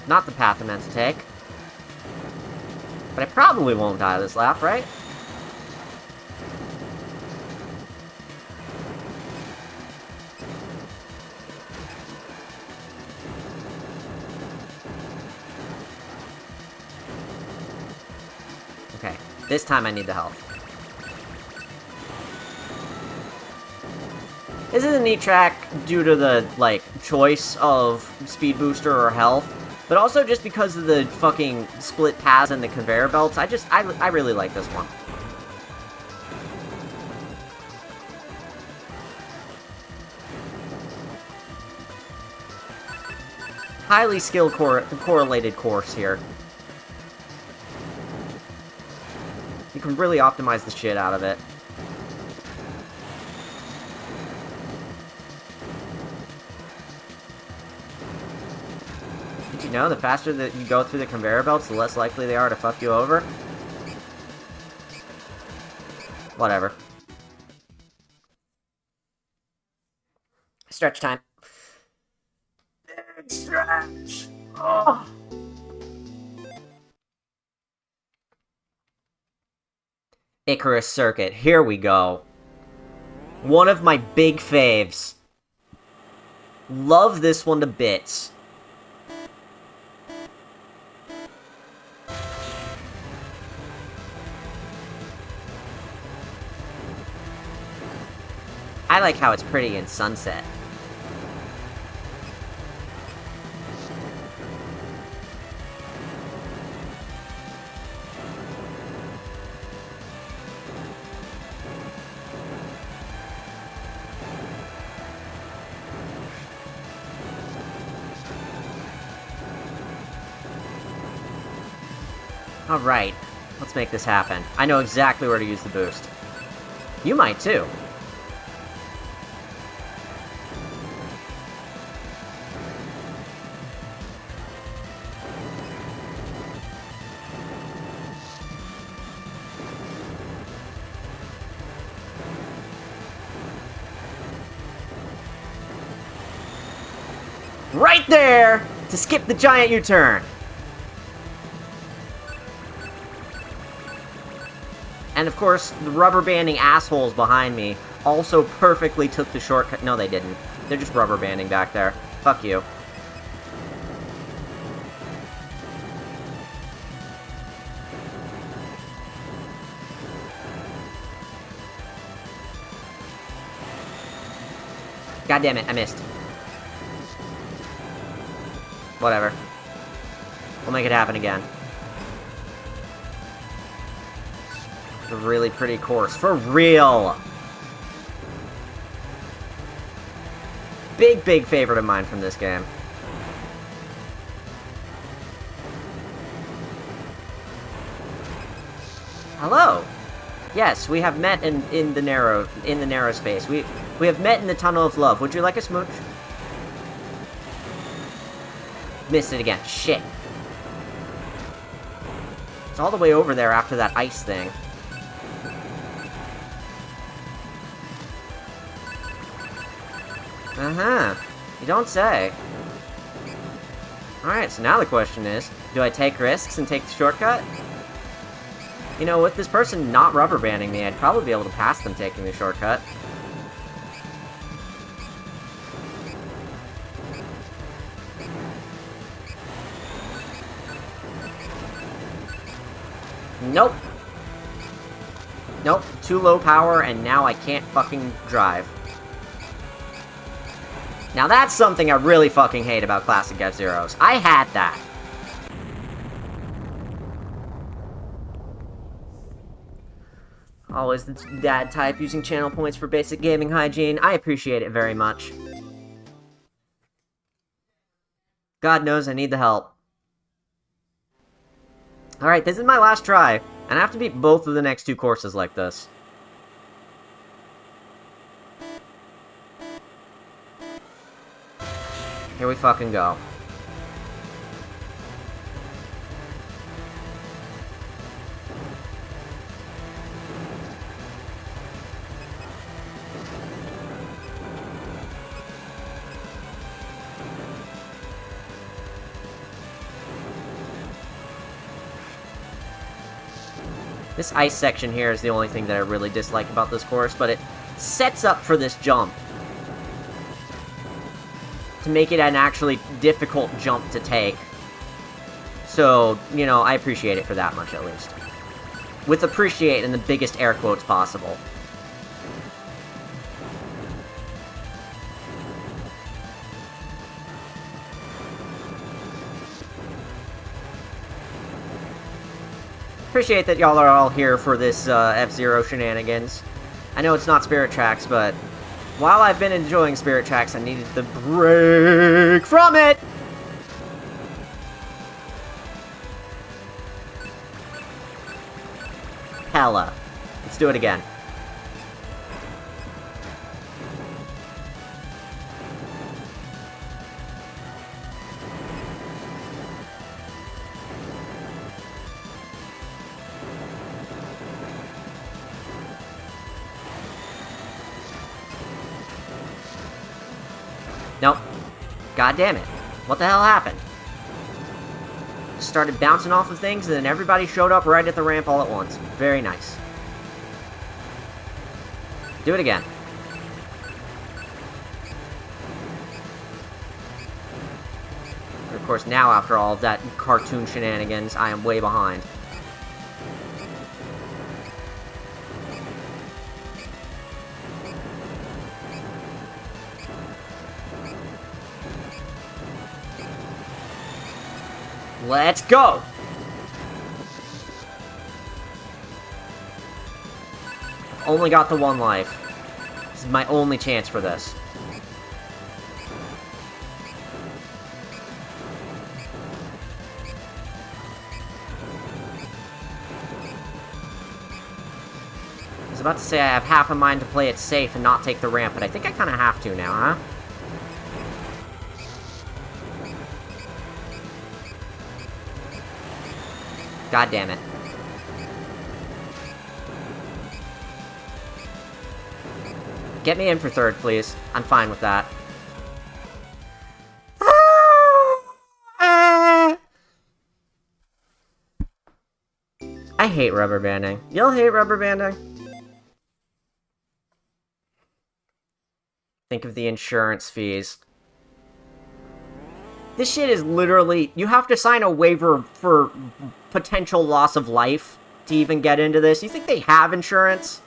Not the path I meant to take. But I probably won't die this lap, right? Okay, this time I need the health. This is a neat track due to the, like, choice of speed booster or health. But also just because of the fucking split paths and the conveyor belts, I really like this one. Highly skill correlated course here. You can really optimize the shit out of it. Did you know the faster that you go through the conveyor belts, the less likely they are to fuck you over? Whatever. Stretch time. Big stretch! Oh. Icarus Circuit, here we go. One of my big faves. Love this one to bits. I like how it's pretty in sunset. Alright, let's make this happen. I know exactly where to use the boost. You might too. Right there! To skip the giant U-turn! And of course, the rubber banding assholes behind me also perfectly took the shortcut. No, they didn't. They're just rubber banding back there. Fuck you. God damn it, I missed. Whatever. We'll make it happen again. It's a really pretty course. For real! Big, big favorite of mine from this game. Hello! Yes, we have met in the narrow space. We have met in the tunnel of love. Would you like a smooch? Missed it again. Shit. It's all the way over there after that ice thing. Uh-huh. You don't say. Alright, so now the question is, do I take risks and take the shortcut? You know, with this person not rubber banding me, I'd probably be able to pass them taking the shortcut. Nope. Nope, too low power, and now I can't fucking drive. Now that's something I really fucking hate about classic F-Zeros. I had that. Always the dad type using channel points for basic gaming hygiene. I appreciate it very much. God knows I need the help. Alright, this is my last try, and I have to beat both of the next 2 courses like this. Here we fucking go. This ice section here is the only thing that I really dislike about this course, but it sets up for this jump. To make it an actually difficult jump to take. So, you know, I appreciate it for that much, at least. With appreciate in the biggest air quotes possible. Appreciate that y'all are all here for this FZero shenanigans. I know it's not Spirit Tracks, but while I've been enjoying Spirit Tracks, I needed the break from it! Hella. Let's do it again. Nope. God damn it. What the hell happened? Just started bouncing off of things, and then everybody showed up right at the ramp all at once. Very nice. Do it again. And of course, now after all of that cartoon shenanigans, I am way behind. Let's go! I've only got the 1 life. This is my only chance for this. I was about to say I have half a mind to play it safe and not take the ramp, but I think I kind of have to now, huh? God damn it. Get me in for 3rd, please. I'm fine with that. I hate rubber banding. Y'all hate rubber banding? Think of the insurance fees. This shit is literally... You have to sign a waiver for potential loss of life to even get into this. You think they have insurance?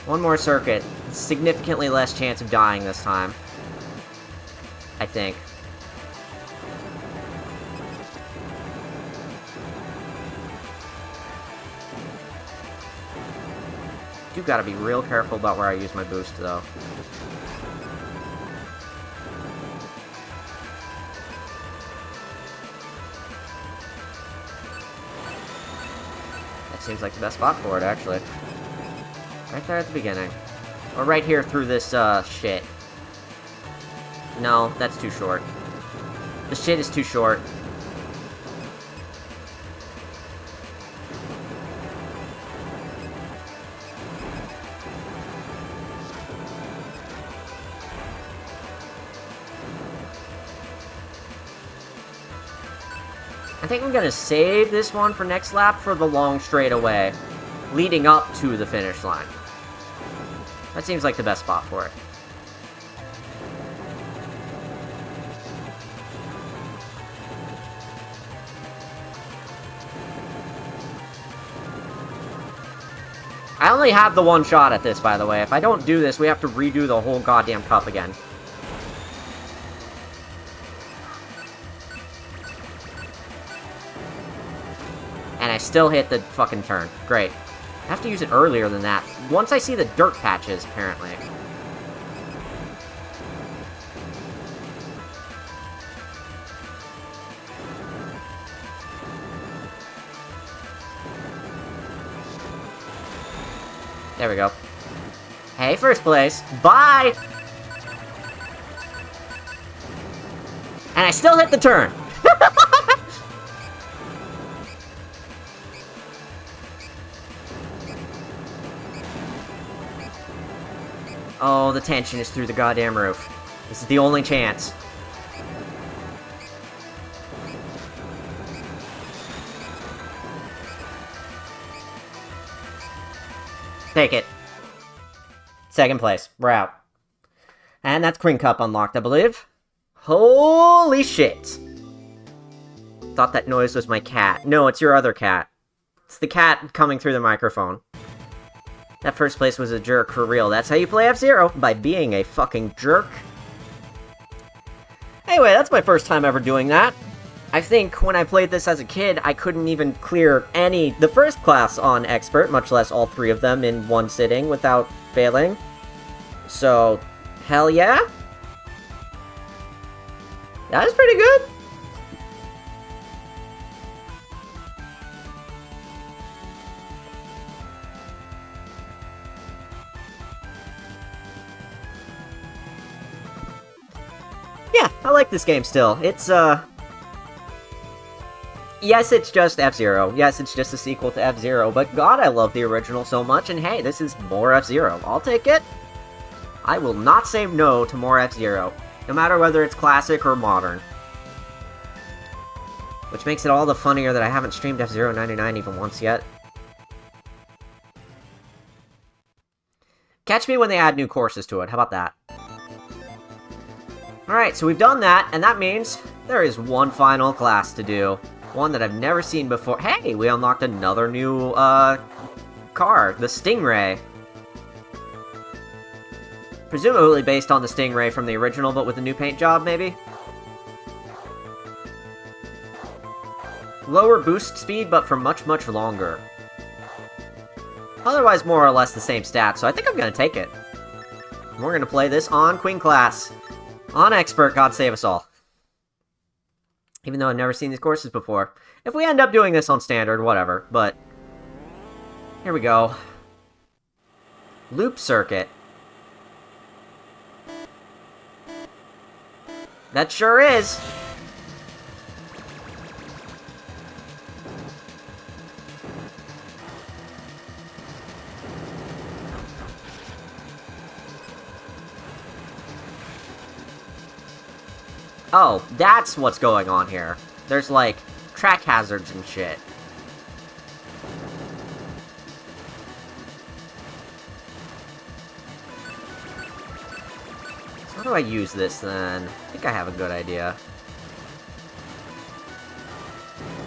One more circuit. Significantly less chance of dying this time. I think. Do gotta be real careful about where I use my boost, though. Seems like the best spot for it, actually. Right there at the beginning. Or right here through this, shit. No, that's too short. The shit is too short. I think I'm gonna save this one for next lap for the long straightaway, leading up to the finish line. That seems like the best spot for it. I only have the 1 shot at this, by the way. If I don't do this, we have to redo the whole goddamn cup again. And I still hit the fucking turn. Great. I have to use it earlier than that. Once I see the dirt patches, apparently. There we go. Hey, first place. Bye! And I still hit the turn. Oh, the tension is through the goddamn roof. This is the only chance. Take it. Second place. We're out. And that's Queen Cup unlocked, I believe. Holy shit. Thought that noise was my cat. No, it's your other cat. It's the cat coming through the microphone. That first place was a jerk for real. That's how you play F-Zero, by being a fucking jerk. Anyway, that's my first time ever doing that. I think when I played this as a kid, I couldn't even clear the first class on Expert, much less all three of them in one sitting without failing. So, hell yeah. That was pretty good. Yeah, I like this game still. It's, yes, it's just F-Zero. Yes, it's just a sequel to F-Zero, but god, I love the original so much, and hey, this is more F-Zero. I'll take it. I will not say no to more F-Zero, no matter whether it's classic or modern. Which makes it all the funnier that I haven't streamed F-Zero 99 even once yet. Catch me when they add new courses to it, how about that? Alright, so we've done that, and that means there is one final class to do. One that I've never seen before. Hey, we unlocked another new, car, the Stingray. Presumably based on the Stingray from the original, but with a new paint job, maybe? Lower boost speed, but for much, much longer. Otherwise, more or less the same stats, so I think I'm gonna take it. We're gonna play this on Queen Class. On Expert, God save us all. Even though I've never seen these courses before. If we end up doing this on Standard, whatever, but... Here we go. Loop Circuit. That sure is! Oh, that's what's going on here. There's, like, track hazards and shit. So how do I use this, then? I think I have a good idea.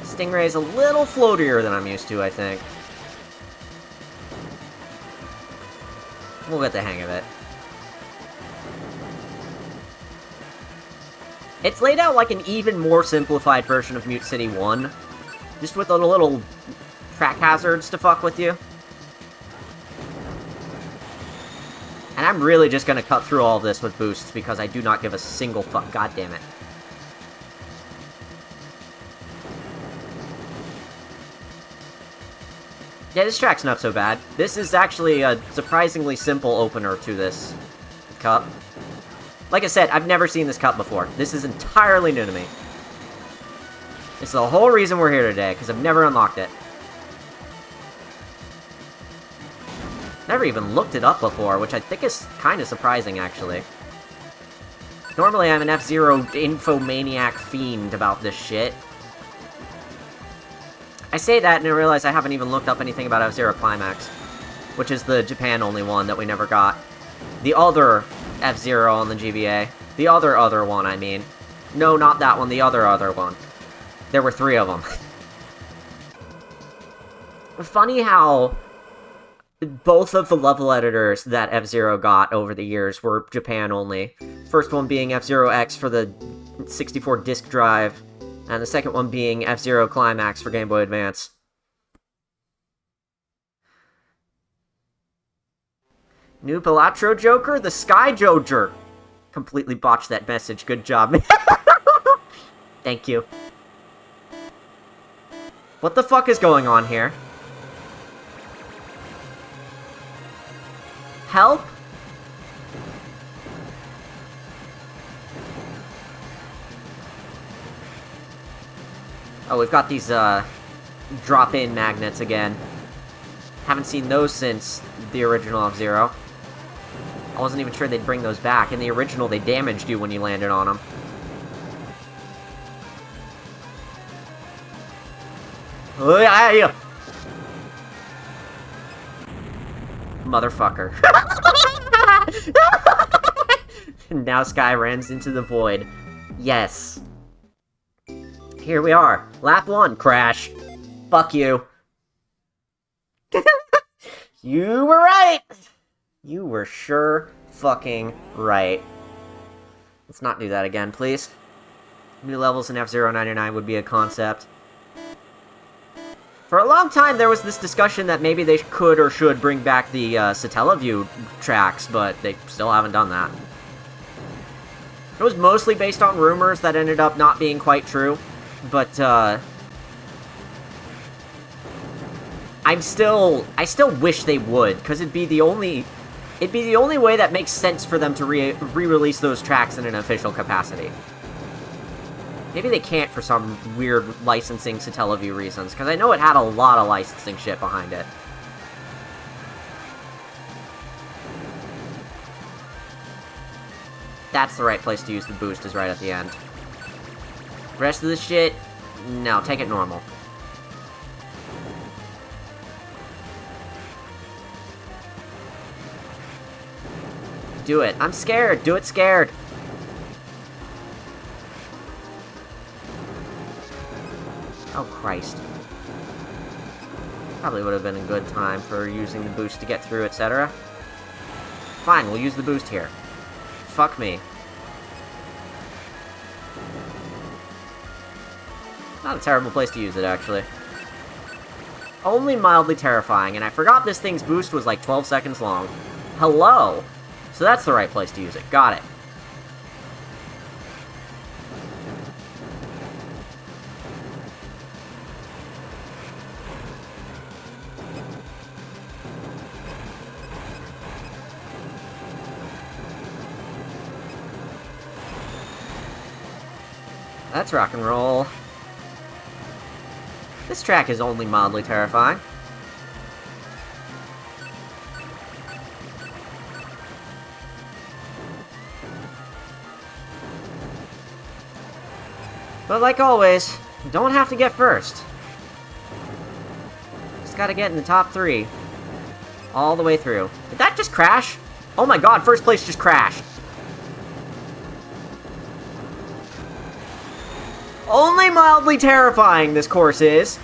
Stingray's a little floatier than I'm used to, I think. We'll get the hang of it. It's laid out like an even more simplified version of Mute City 1. Just with a little track hazards to fuck with you. And I'm really just gonna cut through all of this with boosts because I do not give a single fuck. God damn it. Yeah, this track's not so bad. This is actually a surprisingly simple opener to this cup. Like I said, I've never seen this cup before. This is entirely new to me. This is the whole reason we're here today, because I've never unlocked it. Never even looked it up before, which I think is kind of surprising, actually. Normally, I'm an F-Zero infomaniac fiend about this shit. I say that, and I realize I haven't even looked up anything about F-Zero Climax, which is the Japan-only one that we never got. The other F-Zero on the GBA. The other one, I mean. No, not that one, the other one. There were 3 of them. Funny how both of the level editors that F-Zero got over the years were Japan only. First one being F-Zero X for the 64 disk drive, and the second one being F-Zero Climax for Game Boy Advance. New Pilatro Joker? The Sky Joker. Completely botched that message. Good job. Thank you. What the fuck is going on here? Help? Oh, we've got these, drop-in magnets again. Haven't seen those since the original FZero. I wasn't even sure they'd bring those back. In the original, they damaged you when you landed on them. Motherfucker. Now Sky runs into the void. Yes. Here we are. Lap 1, crash. Fuck you. You were right! You were sure fucking right. Let's not do that again, please. New levels in FZero 99 would be a concept. For a long time, there was this discussion that maybe they could or should bring back the Satellaview tracks, but they still haven't done that. It was mostly based on rumors that ended up not being quite true, but, I still wish they would, because it'd be the only way that makes sense for them to re-release those tracks in an official capacity. Maybe they can't for some weird licensing Satellaview reasons, because I know it had a lot of licensing shit behind it. That's the right place to use the boost, is right at the end. Rest of the shit, no, take it normal. Do it. I'm scared. Do it scared. Oh, Christ. Probably would have been a good time for using the boost to get through, etc. Fine, we'll use the boost here. Fuck me. Not a terrible place to use it, actually. Only mildly terrifying, and I forgot this thing's boost was like 12 seconds long. Hello! So that's the right place to use it. Got it. Let's rock and roll. This track is only mildly terrifying. But like always, don't have to get first. Just gotta get in the top 3. All the way through. Did that just crash? Oh my god, first place just crashed. Only mildly terrifying this course is.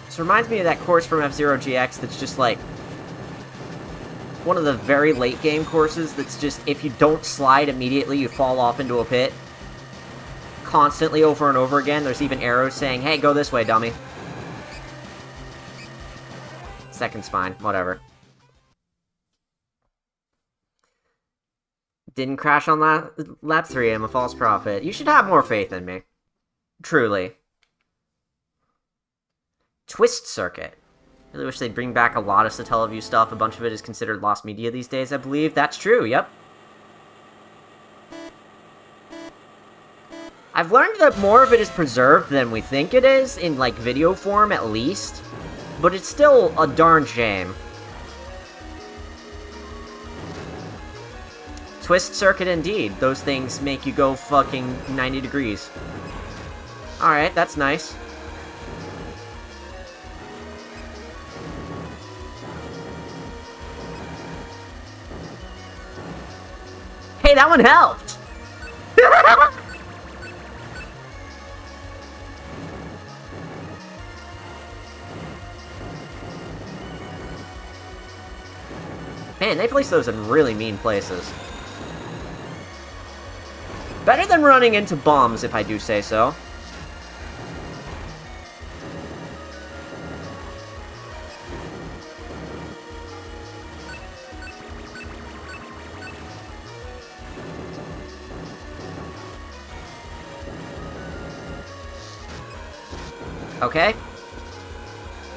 This reminds me of that course from FZero GX that's just like one of the very late game courses that's just, if you don't slide immediately, you fall off into a pit. Constantly over and over again. There's even arrows saying, hey, go this way, dummy. Second's fine, whatever. Didn't crash on lap 3, I'm a false prophet. You should have more faith in me. Truly. Twist Circuit. Really wish they'd bring back a lot of Satellaview stuff. A bunch of it is considered lost media these days, I believe. That's true, yep. I've learned that more of it is preserved than we think it is, in, like, video form at least. But it's still a darn shame. Twist Circuit indeed. Those things make you go fucking 90 degrees. Alright, that's nice. Hey, that one helped! Man, they place those in really mean places. Better than running into bombs, if I do say so. Okay.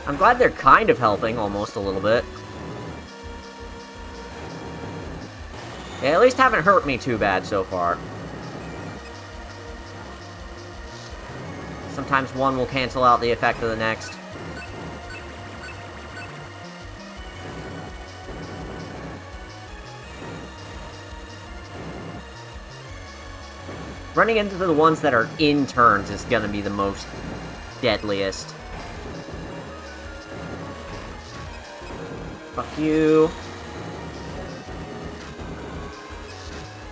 I'm glad they're kind of helping, almost a little bit. They at least haven't hurt me too bad so far. Sometimes one will cancel out the effect of the next. Running into the ones that are in turns is gonna be the most deadliest. Fuck you.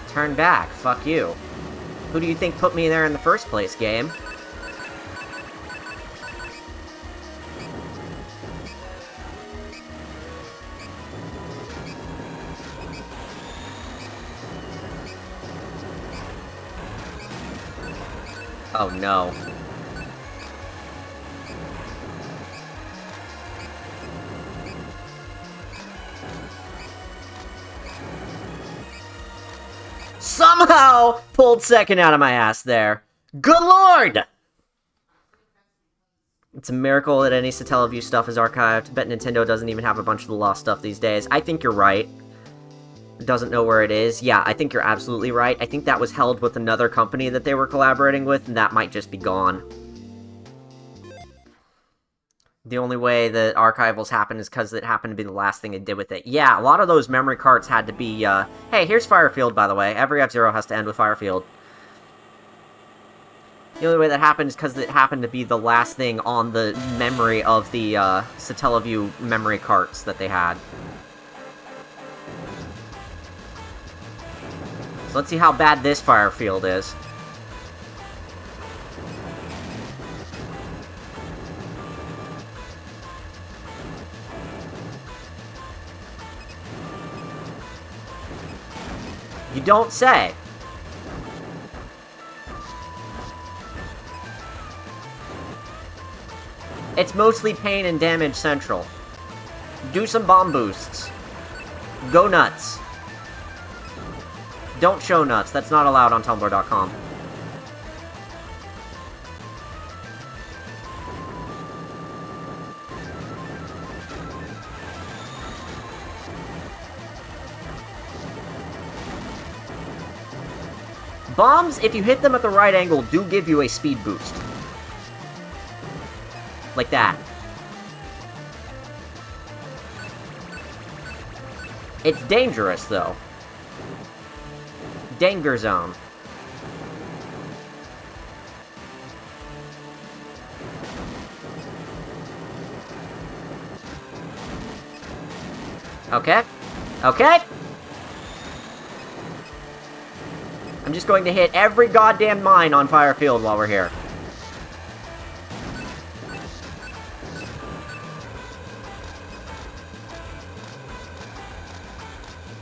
Turn back. Fuck you. Who do you think put me there in the first place, game? Oh no. Somehow pulled second out of my ass there. Good lord! It's a miracle that any Satellaview stuff is archived. Bet Nintendo doesn't even have a bunch of the lost stuff these days. I think you're right. Doesn't know where it is. Yeah, I think you're absolutely right. I think that was held with another company that they were collaborating with, and that might just be gone. The only way that archivals happen is because it happened to be the last thing it did with it. Yeah, a lot of those memory cards had to be, Hey, here's Firefield, by the way. Every F-Zero has to end with Firefield. The only way that happened is because it happened to be the last thing on the memory of the, Satellaview memory carts that they had. So let's see how bad this Firefield is. You don't say. It's mostly pain and damage central. Do some bomb boosts. Go nuts. Don't show nuts. That's not allowed on Tumblr.com. Bombs, if you hit them at the right angle, do give you a speed boost. Like that. It's dangerous, though. Danger zone. Okay. Okay. I'm just going to hit every goddamn mine on Firefield while we're here.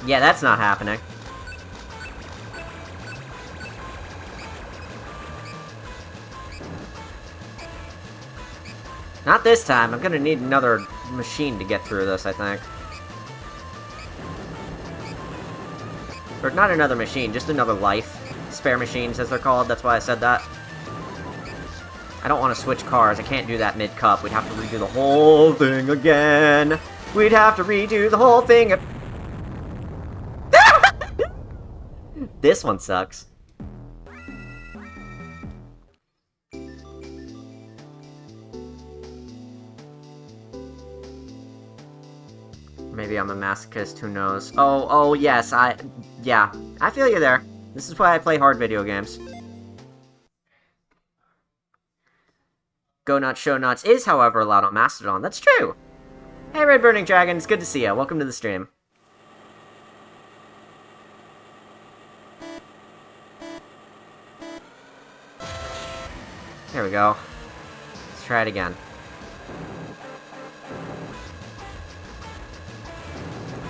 Yeah, that's not happening. Not this time. I'm gonna need another machine to get through this, I think. Or not another machine, just another life. Spare machines, as they're called. That's why I said that. I don't want to switch cars. I can't do that mid-cup. We'd have to redo the whole thing again. We'd have to redo the whole thing. This one sucks. Maybe I'm a masochist, who knows. Oh, yes, yeah, I feel you there. This is why I play hard video games. Go Nuts, Show Nuts is, however, allowed on Mastodon. That's true! Hey, Red Burning Dragon, it's good to see you. Welcome to the stream. There we go. Let's try it again.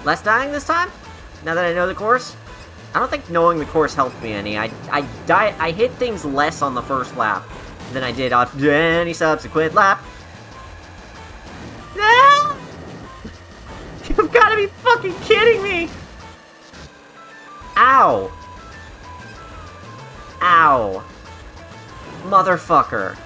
Less dying this time? Now that I know the course? I don't think knowing the course helped me any. I hit things less on the first lap than I did on any subsequent lap. No! You've got to be fucking kidding me! Ow! Ow. Motherfucker.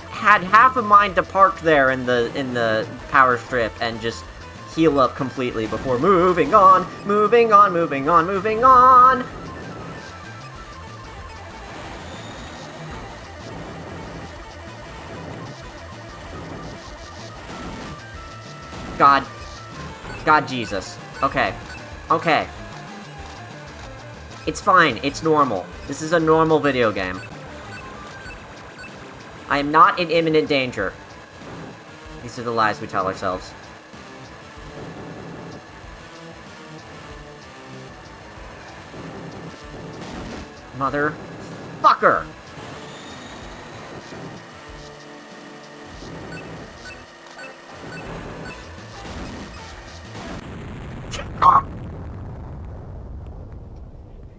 Had half a mind to park there in the power strip and just heal up completely before moving on, moving on, moving on, moving on! God. God Jesus. Okay. Okay. It's fine. It's normal. This is a normal video game. I am not in imminent danger. These are the lies we tell ourselves. Motherfucker!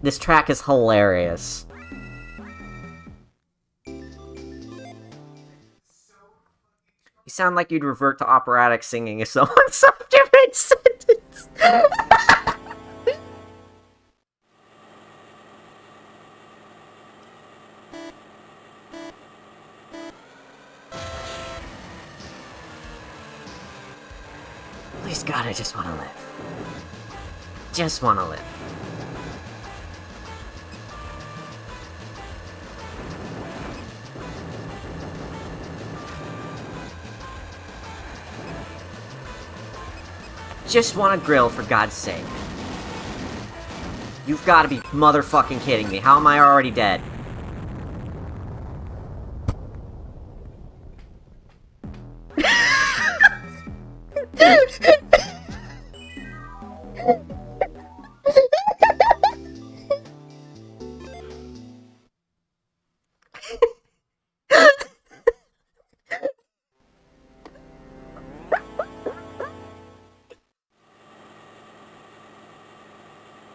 This track is hilarious. You sound like you'd revert to operatic singing if someone stopped your mid-sentence. Please, God, I just want to live. Just want to live. Just want to grill, for God's sake. You've got to be motherfucking kidding me. How am I already dead?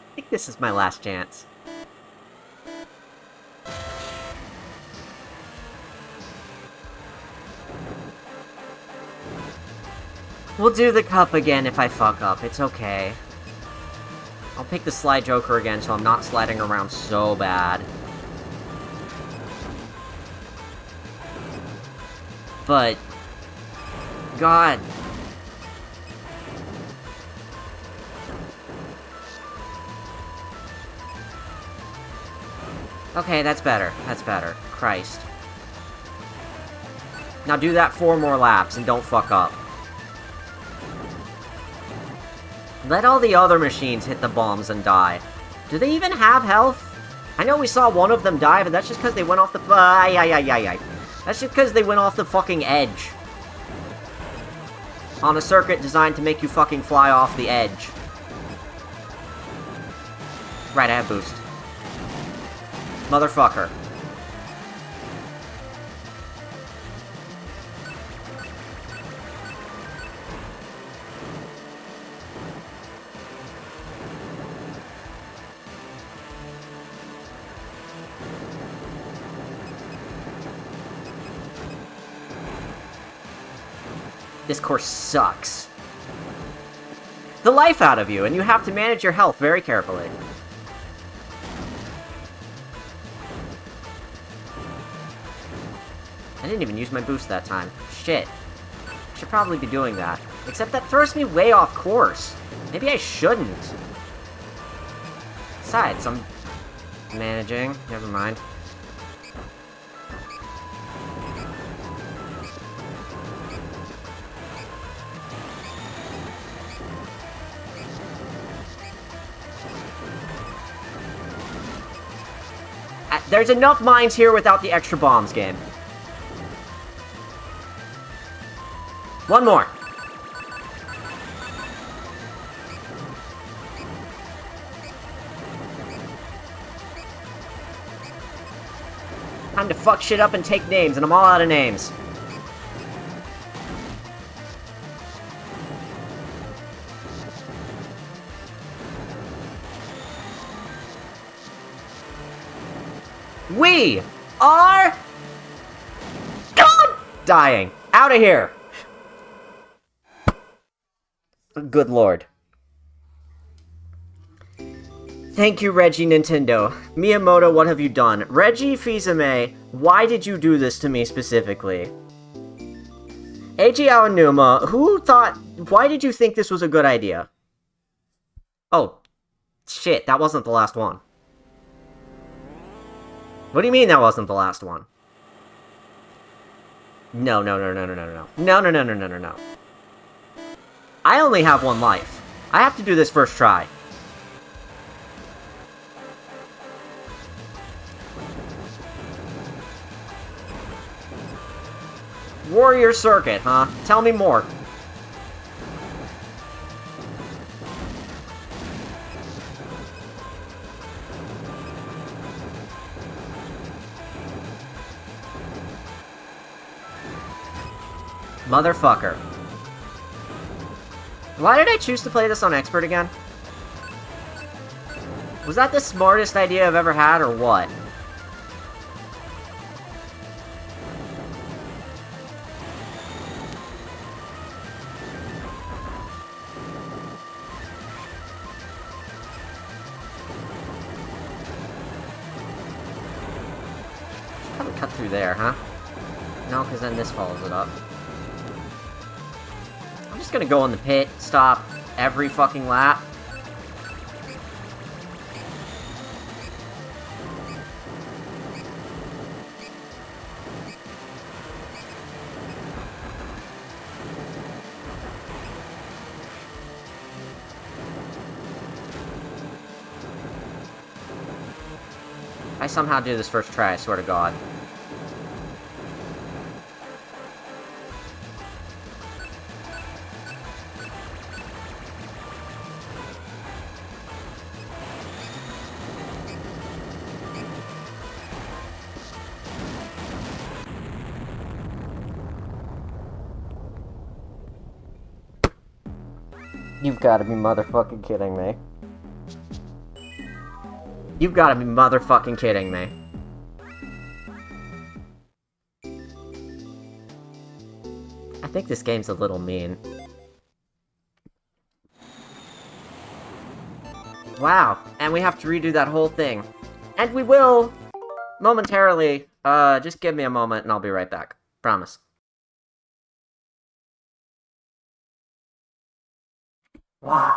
I think this is my last chance. We'll do the cup again if I fuck up. It's okay. I'll pick the slide joker again so I'm not sliding around so bad. But... God... Okay, that's better. That's better. Christ. Now do that 4 more laps and don't fuck up. Let all the other machines hit the bombs and die. Do they even have health? I know we saw one of them die, but that's just because they went off the... That's just because they went off the fucking edge. On a circuit designed to make you fucking fly off the edge. Right, I have boost. Motherfucker. This course sucks. The life out of you, and you have to manage your health very carefully. I didn't even use my boost that time. Shit. I should probably be doing that. Except that throws me way off course. Maybe I shouldn't. Besides, I'm managing. Never mind. There's enough mines here without the extra bombs, game. One more. Time to fuck shit up and take names, and I'm all out of names. We are dying. Out of here. Good lord. Thank you, Reggie Nintendo. Miyamoto, what have you done? Reggie Fils-Aimé, why did you do this to me specifically? Eiji Aonuma, why did you think this was a good idea? Oh, shit, that wasn't the last one. What do you mean that wasn't the last one? No. No. I only have one life. I have to do this first try. Warrior Circuit, huh? Tell me more. Motherfucker. Why did I choose to play this on Expert again? Was that the smartest idea I've ever had, or what? Probably cut through there, huh? No, because then this follows it up. I'm just gonna go in the pit, stop every fucking lap. I somehow do this first try, I swear to God. You've gotta be motherfucking kidding me. You've gotta be motherfucking kidding me. I think this game's a little mean. Wow, and we have to redo that whole thing. And we will! Momentarily. Just give me a moment and I'll be right back. Promise. Wow.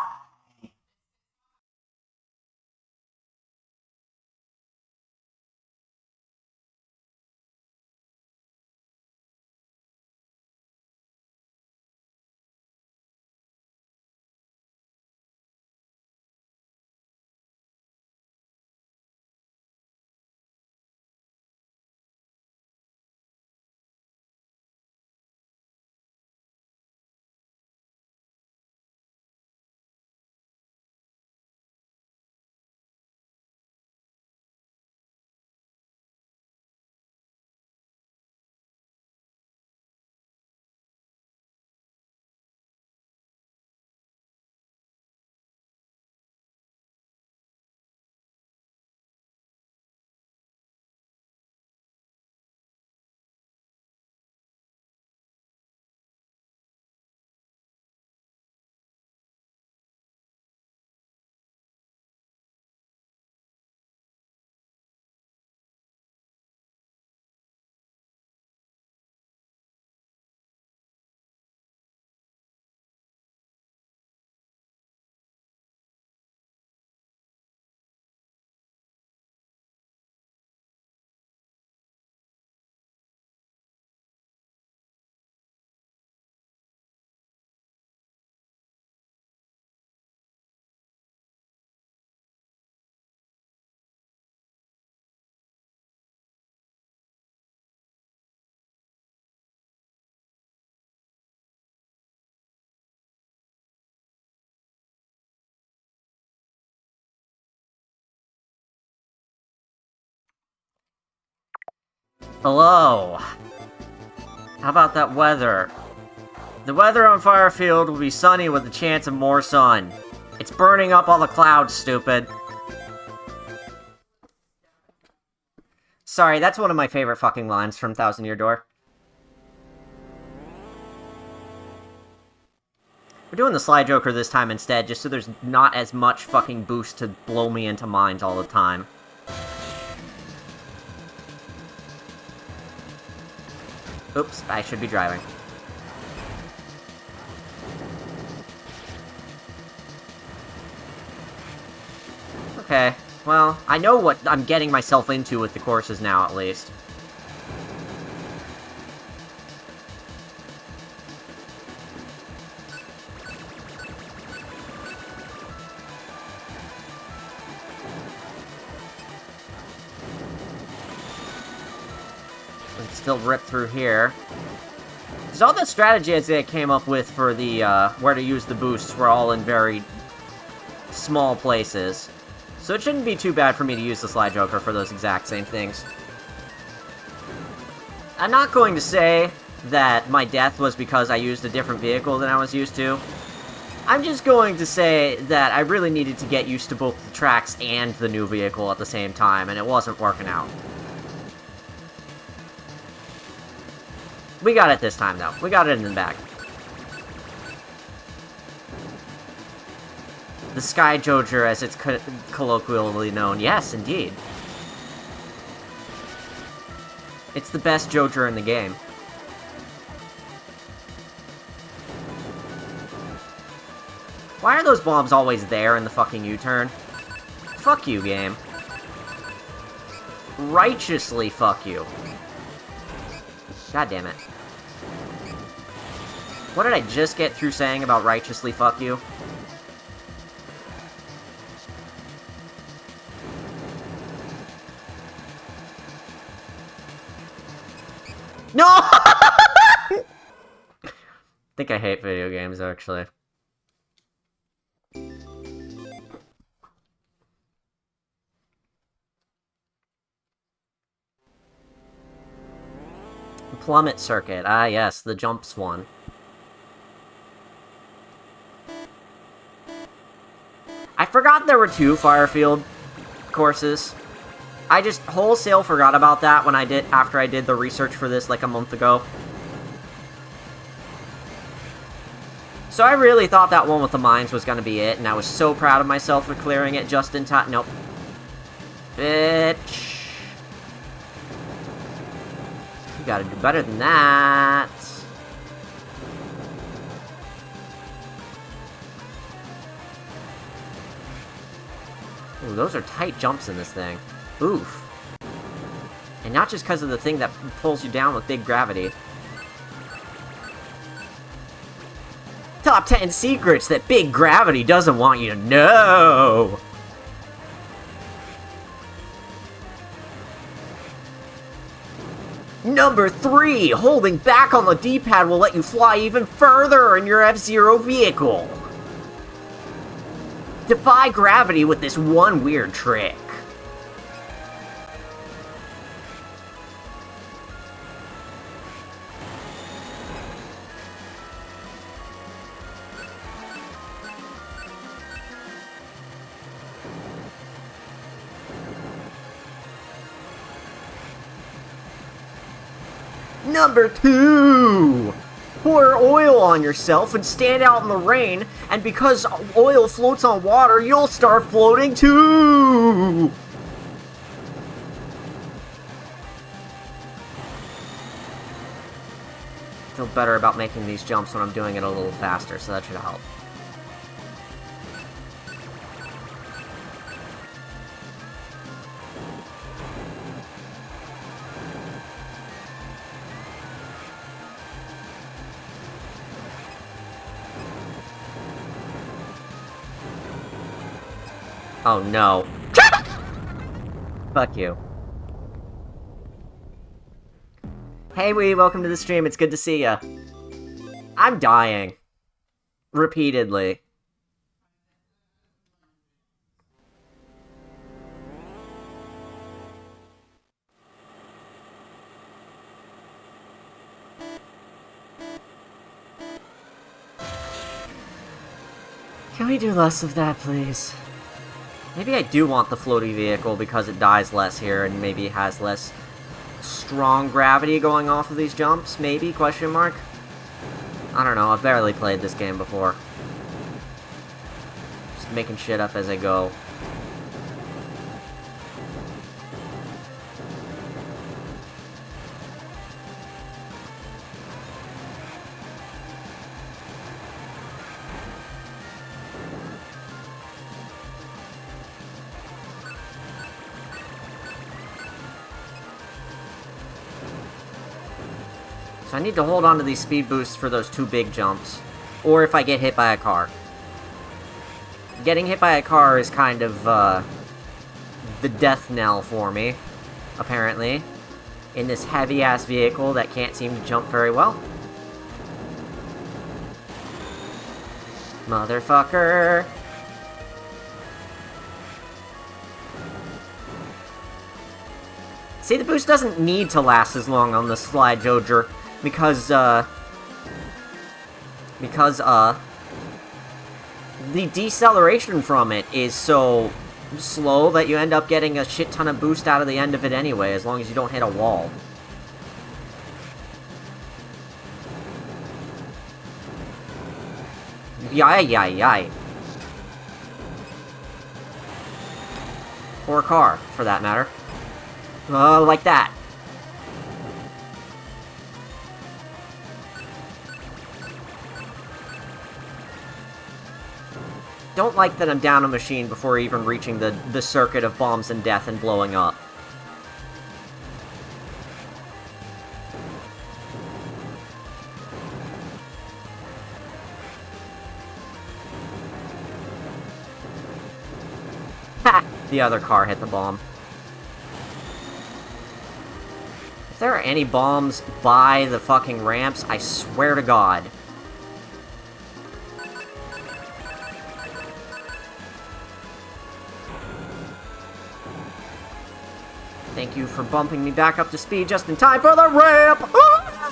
Hello. How about that weather? The weather on Firefield will be sunny with a chance of more sun. It's burning up all the clouds, stupid. Sorry, that's one of my favorite fucking lines from Thousand Year Door. We're doing the Slide Joker this time instead, just so there's not as much fucking boost to blow me into mines all the time. Oops, I should be driving. Okay, well, I know what I'm getting myself into with the courses now, at least. Still rip through here. Because all the strategies that I came up with for the, where to use the boosts were all in very small places. So it shouldn't be too bad for me to use the Slide Joker for those exact same things. I'm not going to say that my death was because I used a different vehicle than I was used to. I'm just going to say that I really needed to get used to both the tracks and the new vehicle at the same time, and it wasn't working out. We got it this time, though. We got it in the bag. The Sky Joker, as it's colloquially known. Yes, indeed. It's the best Joker in the game. Why are those bombs always there in the fucking U-turn? Fuck you, game. Righteously fuck you. God damn it. What did I just get through saying about righteously fuck you? No! I think I hate video games, actually. Plummet circuit. Ah, yes, the jumps one. I forgot there were 2 Firefield courses. I just wholesale forgot about that when after I did the research for this like a month ago. So I really thought that one with the mines was gonna be it, and I was so proud of myself for clearing it just in time. Nope. Bitch. You gotta do better than that. Ooh, those are tight jumps in this thing. Oof. And not just because of the thing that pulls you down with big gravity. Top 10 secrets that big gravity doesn't want you to know! Number 3! Holding back on the D-pad will let you fly even further in your FZero vehicle! Defy gravity with this one weird trick. Number 2! Pour oil on yourself and stand out in the rain, and because oil floats on water, you'll start floating too! I feel better about making these jumps when I'm doing it a little faster, so that should help. Oh no. Fuck you. Hey Wee, welcome to the stream, it's good to see ya. I'm dying. Repeatedly. Can we do less of that, please? Maybe I do want the floaty vehicle because it dies less here and maybe has less strong gravity going off of these jumps, maybe, question mark? I don't know, I've barely played this game before. Just making shit up as I go. So I need to hold on to these speed boosts for those 2 big jumps. Or if I get hit by a car. Getting hit by a car is kind of, the death knell for me, apparently. In this heavy-ass vehicle that can't seem to jump very well. Motherfucker! See, the boost doesn't need to last as long on the slide, Jojer. Because the deceleration from it is so slow that you end up getting a shit ton of boost out of the end of it anyway, as long as you don't hit a wall. Yay. Or a car, for that matter. Like that. Don't like that I'm down a machine before even reaching the circuit of bombs and death and blowing up. Ha! The other car hit the bomb. If there are any bombs by the fucking ramps, I swear to God. Thank you for bumping me back up to speed just in time for the ramp! Ah!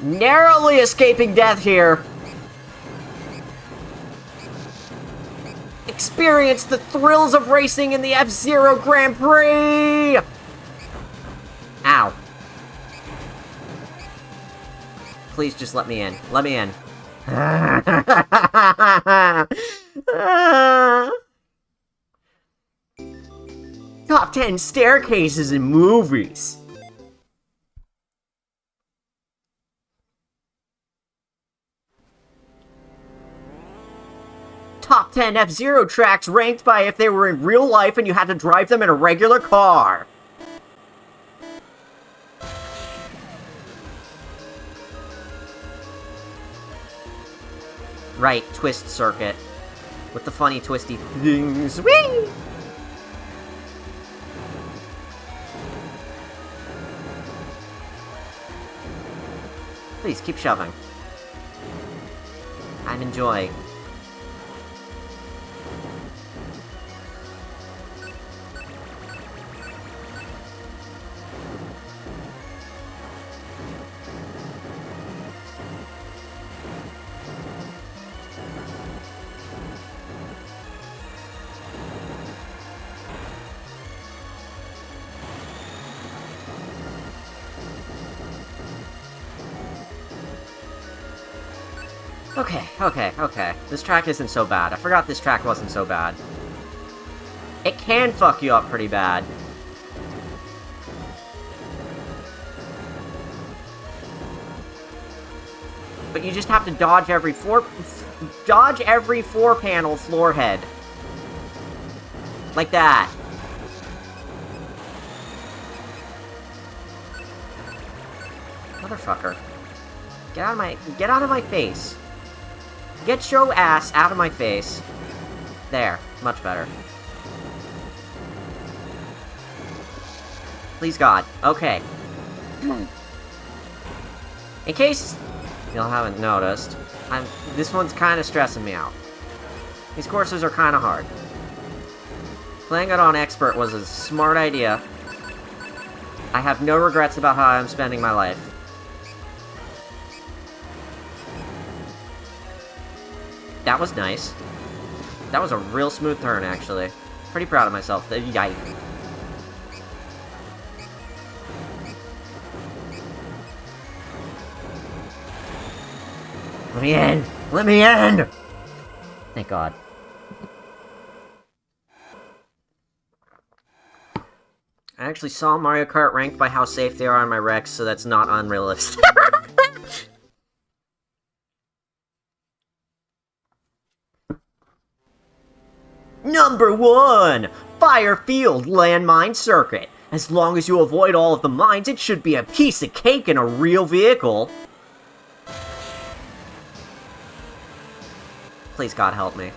Narrowly escaping death here. Experience the thrills of racing in the FZero Grand Prix! Ow. Please just let me in. Let me in. Top 10 staircases in movies. Top 10 F-Zero tracks ranked by if they were in real life and you had to drive them in a regular car. Right, twist circuit. With the funny twisty things. Whee! Please, keep shoving. I'm enjoying. Okay. This track isn't so bad. I forgot this track wasn't so bad. It can fuck you up pretty bad. But you just have to dodge every four panel floor head. Like that. Motherfucker. Get out of my face. Get your ass out of my face. There. Much better. Please God. Okay. In case y'all haven't noticed, this one's kind of stressing me out. These courses are kind of hard. Playing it on Expert was a smart idea. I have no regrets about how I'm spending my life. That was nice. That was a real smooth turn, actually. Pretty proud of myself. Yikes. Let me in! Let me in! Thank God. I actually saw Mario Kart ranked by how safe they are on my wrecks, so that's not unrealistic. Number 1! Fire Field Landmine Circuit. As long as you avoid all of the mines, it should be a piece of cake in a real vehicle. Please, God, help me.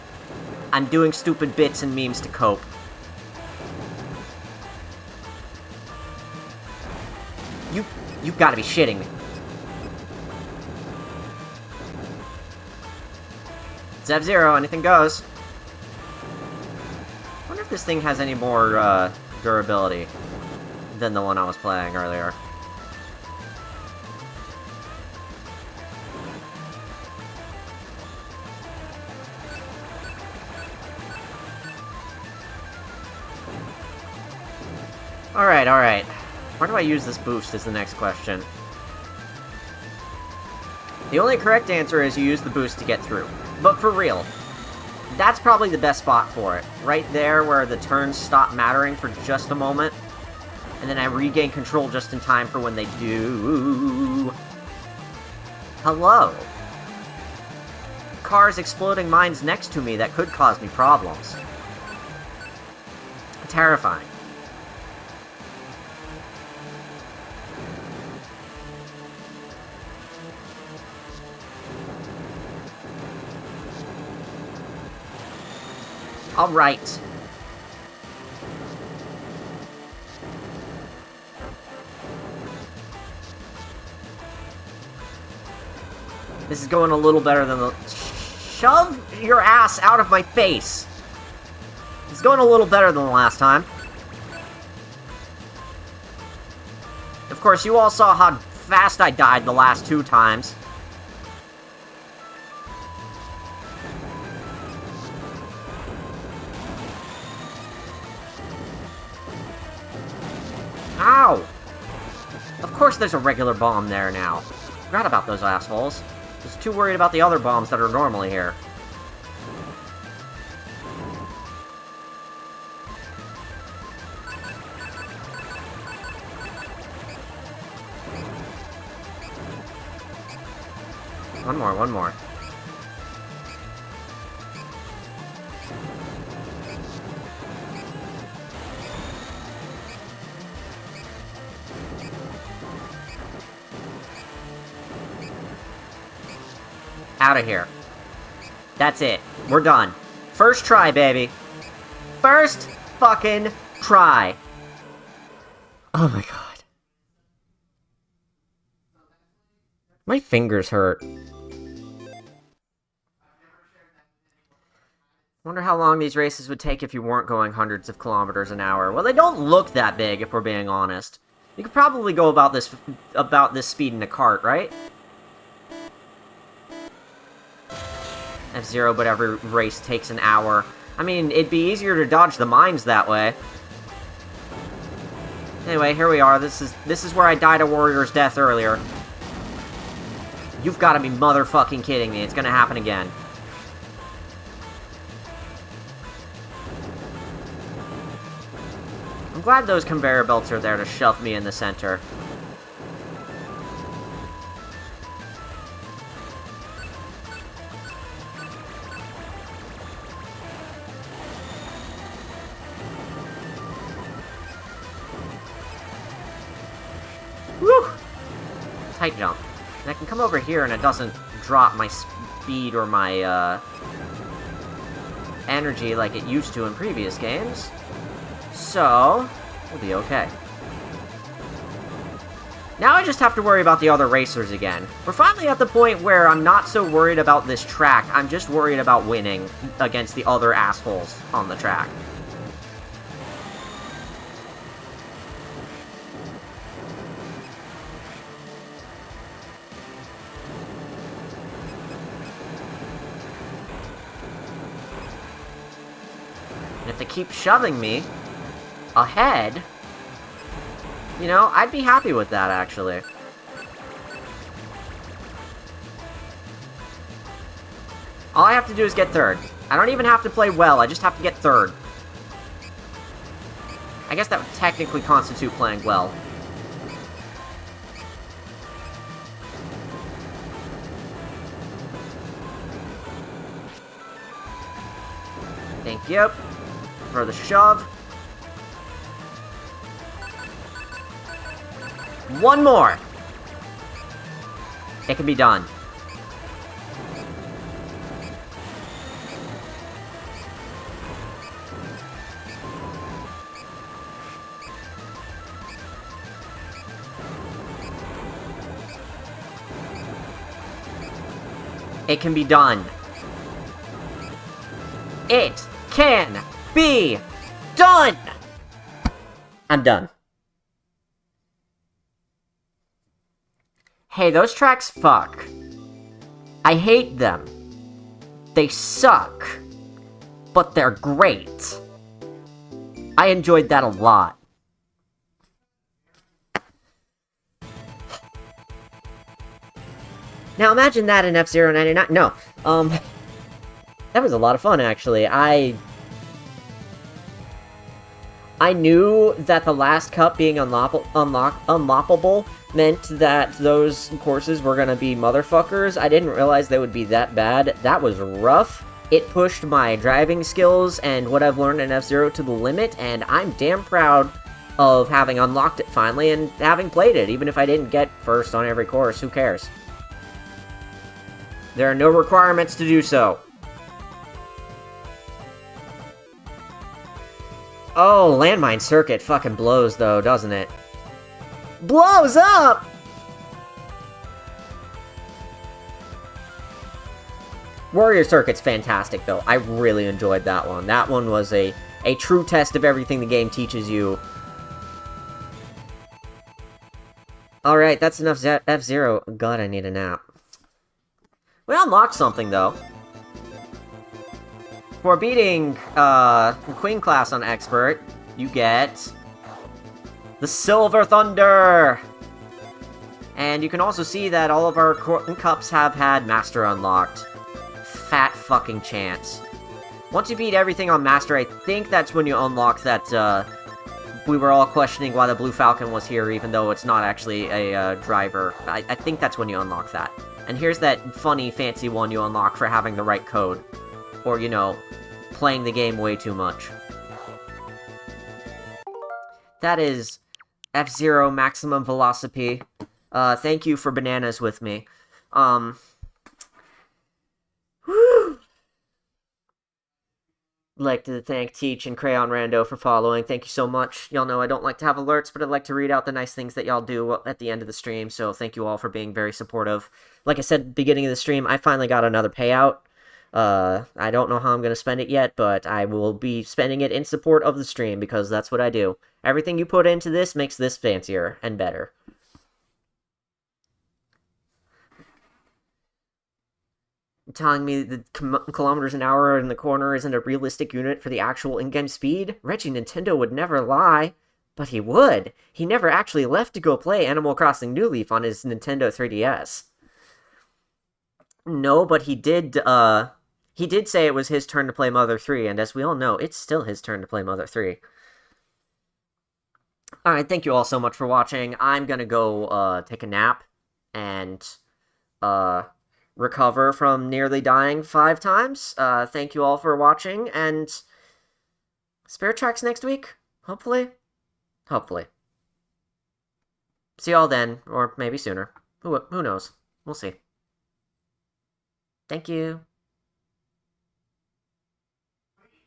I'm doing stupid bits and memes to cope. You've got to be shitting me. It's FZero, anything goes. I wonder if this thing has any more, durability than the one I was playing earlier. Alright, alright. Where do I use this boost is the next question. The only correct answer is you use the boost to get through. But for real, that's probably the best spot for it. Right there where the turns stop mattering for just a moment. And then I regain control just in time for when they do. Hello. Cars exploding mines next to me that could cause me problems. Terrifying. All right. This is going a little better than the... Shove your ass out of my face! It's going a little better than the last time. Of course, you all saw how fast I died the last 2 times. Ow! Of course there's a regular bomb there now. Forgot about those assholes. Just too worried about the other bombs that are normally here. One more, one more. Out of here. That's it. We're done. First try, baby. First fucking try. Oh my god. My fingers hurt. Wonder how long these races would take if you weren't going hundreds of kilometers an hour. Well, they don't look that big, if we're being honest. You could probably go about this speed in a cart, right? FZero, but every race takes an hour. I mean, it'd be easier to dodge the mines that way. Anyway, here we are. This is where I died a warrior's death earlier. You've got to be motherfucking kidding me. It's gonna happen again. I'm glad those conveyor belts are there to shove me in the center. Woo! Tight jump. And I can come over here and it doesn't drop my speed or my, energy like it used to in previous games. So, we'll be okay. Now I just have to worry about the other racers again. We're finally at the point where I'm not so worried about this track, I'm just worried about winning against the other assholes on the track. And if they keep shoving me ahead, you know, I'd be happy with that, actually. All I have to do is get third. I don't even have to play well, I just have to get third. I guess that would technically constitute playing well. Thank you for the shove. One more! It can be done. It can be done. It can be done! I'm done. Hey, those tracks fuck. I hate them. They suck. But they're great. I enjoyed that a lot. Now imagine that in F-Zero 99. No, that was a lot of fun, actually. I knew that the last cup being unlockable meant that those courses were gonna be motherfuckers. I didn't realize they would be that bad. That was rough. It pushed my driving skills and what I've learned in F-Zero to the limit, and I'm damn proud of having unlocked it finally and having played it, even if I didn't get first on every course. Who cares? There are no requirements to do so. Oh, Landmine Circuit fucking blows, though, doesn't it? Blows up! Warrior Circuit's fantastic, though. I really enjoyed that one. That one was a true test of everything the game teaches you. Alright, that's enough F-Zero. God, I need a nap. We unlocked something, though. For beating Queen class on Expert, you get the Silver Thunder! And you can also see that all of our cups have had Master unlocked. Fat fucking chance. Once you beat everything on Master, I think that's when you unlock that, we were all questioning why the Blue Falcon was here, even though it's not actually a driver. I think that's when you unlock that. And here's that funny, fancy one you unlock for having the right code. Or, you know, playing the game way too much. That is F-Zero Maximum Velocity. Thank you for bananas with me. Woo! Like to thank Teach and Crayon Rando for following. Thank you so much. Y'all know I don't like to have alerts, but I'd like to read out the nice things that y'all do at the end of the stream, so thank you all for being very supportive. Like I said at the beginning of the stream, I finally got another payout. I don't know how I'm going to spend it yet, but I will be spending it in support of the stream, because that's what I do. Everything you put into this makes this fancier and better. Telling me that kilometers an hour in the corner isn't a realistic unit for the actual in-game speed? Reggie Nintendo would never lie. But he would. He never actually left to go play Animal Crossing New Leaf on his Nintendo 3DS. No, but he did say it was his turn to play Mother 3, and as we all know, it's still his turn to play Mother 3. Alright, thank you all so much for watching. I'm gonna go, take a nap, and, recover from nearly dying 5 times. Thank you all for watching, and Spare Tracks next week? Hopefully? Hopefully. See y'all then, or maybe sooner. Who knows? We'll see. Thank you.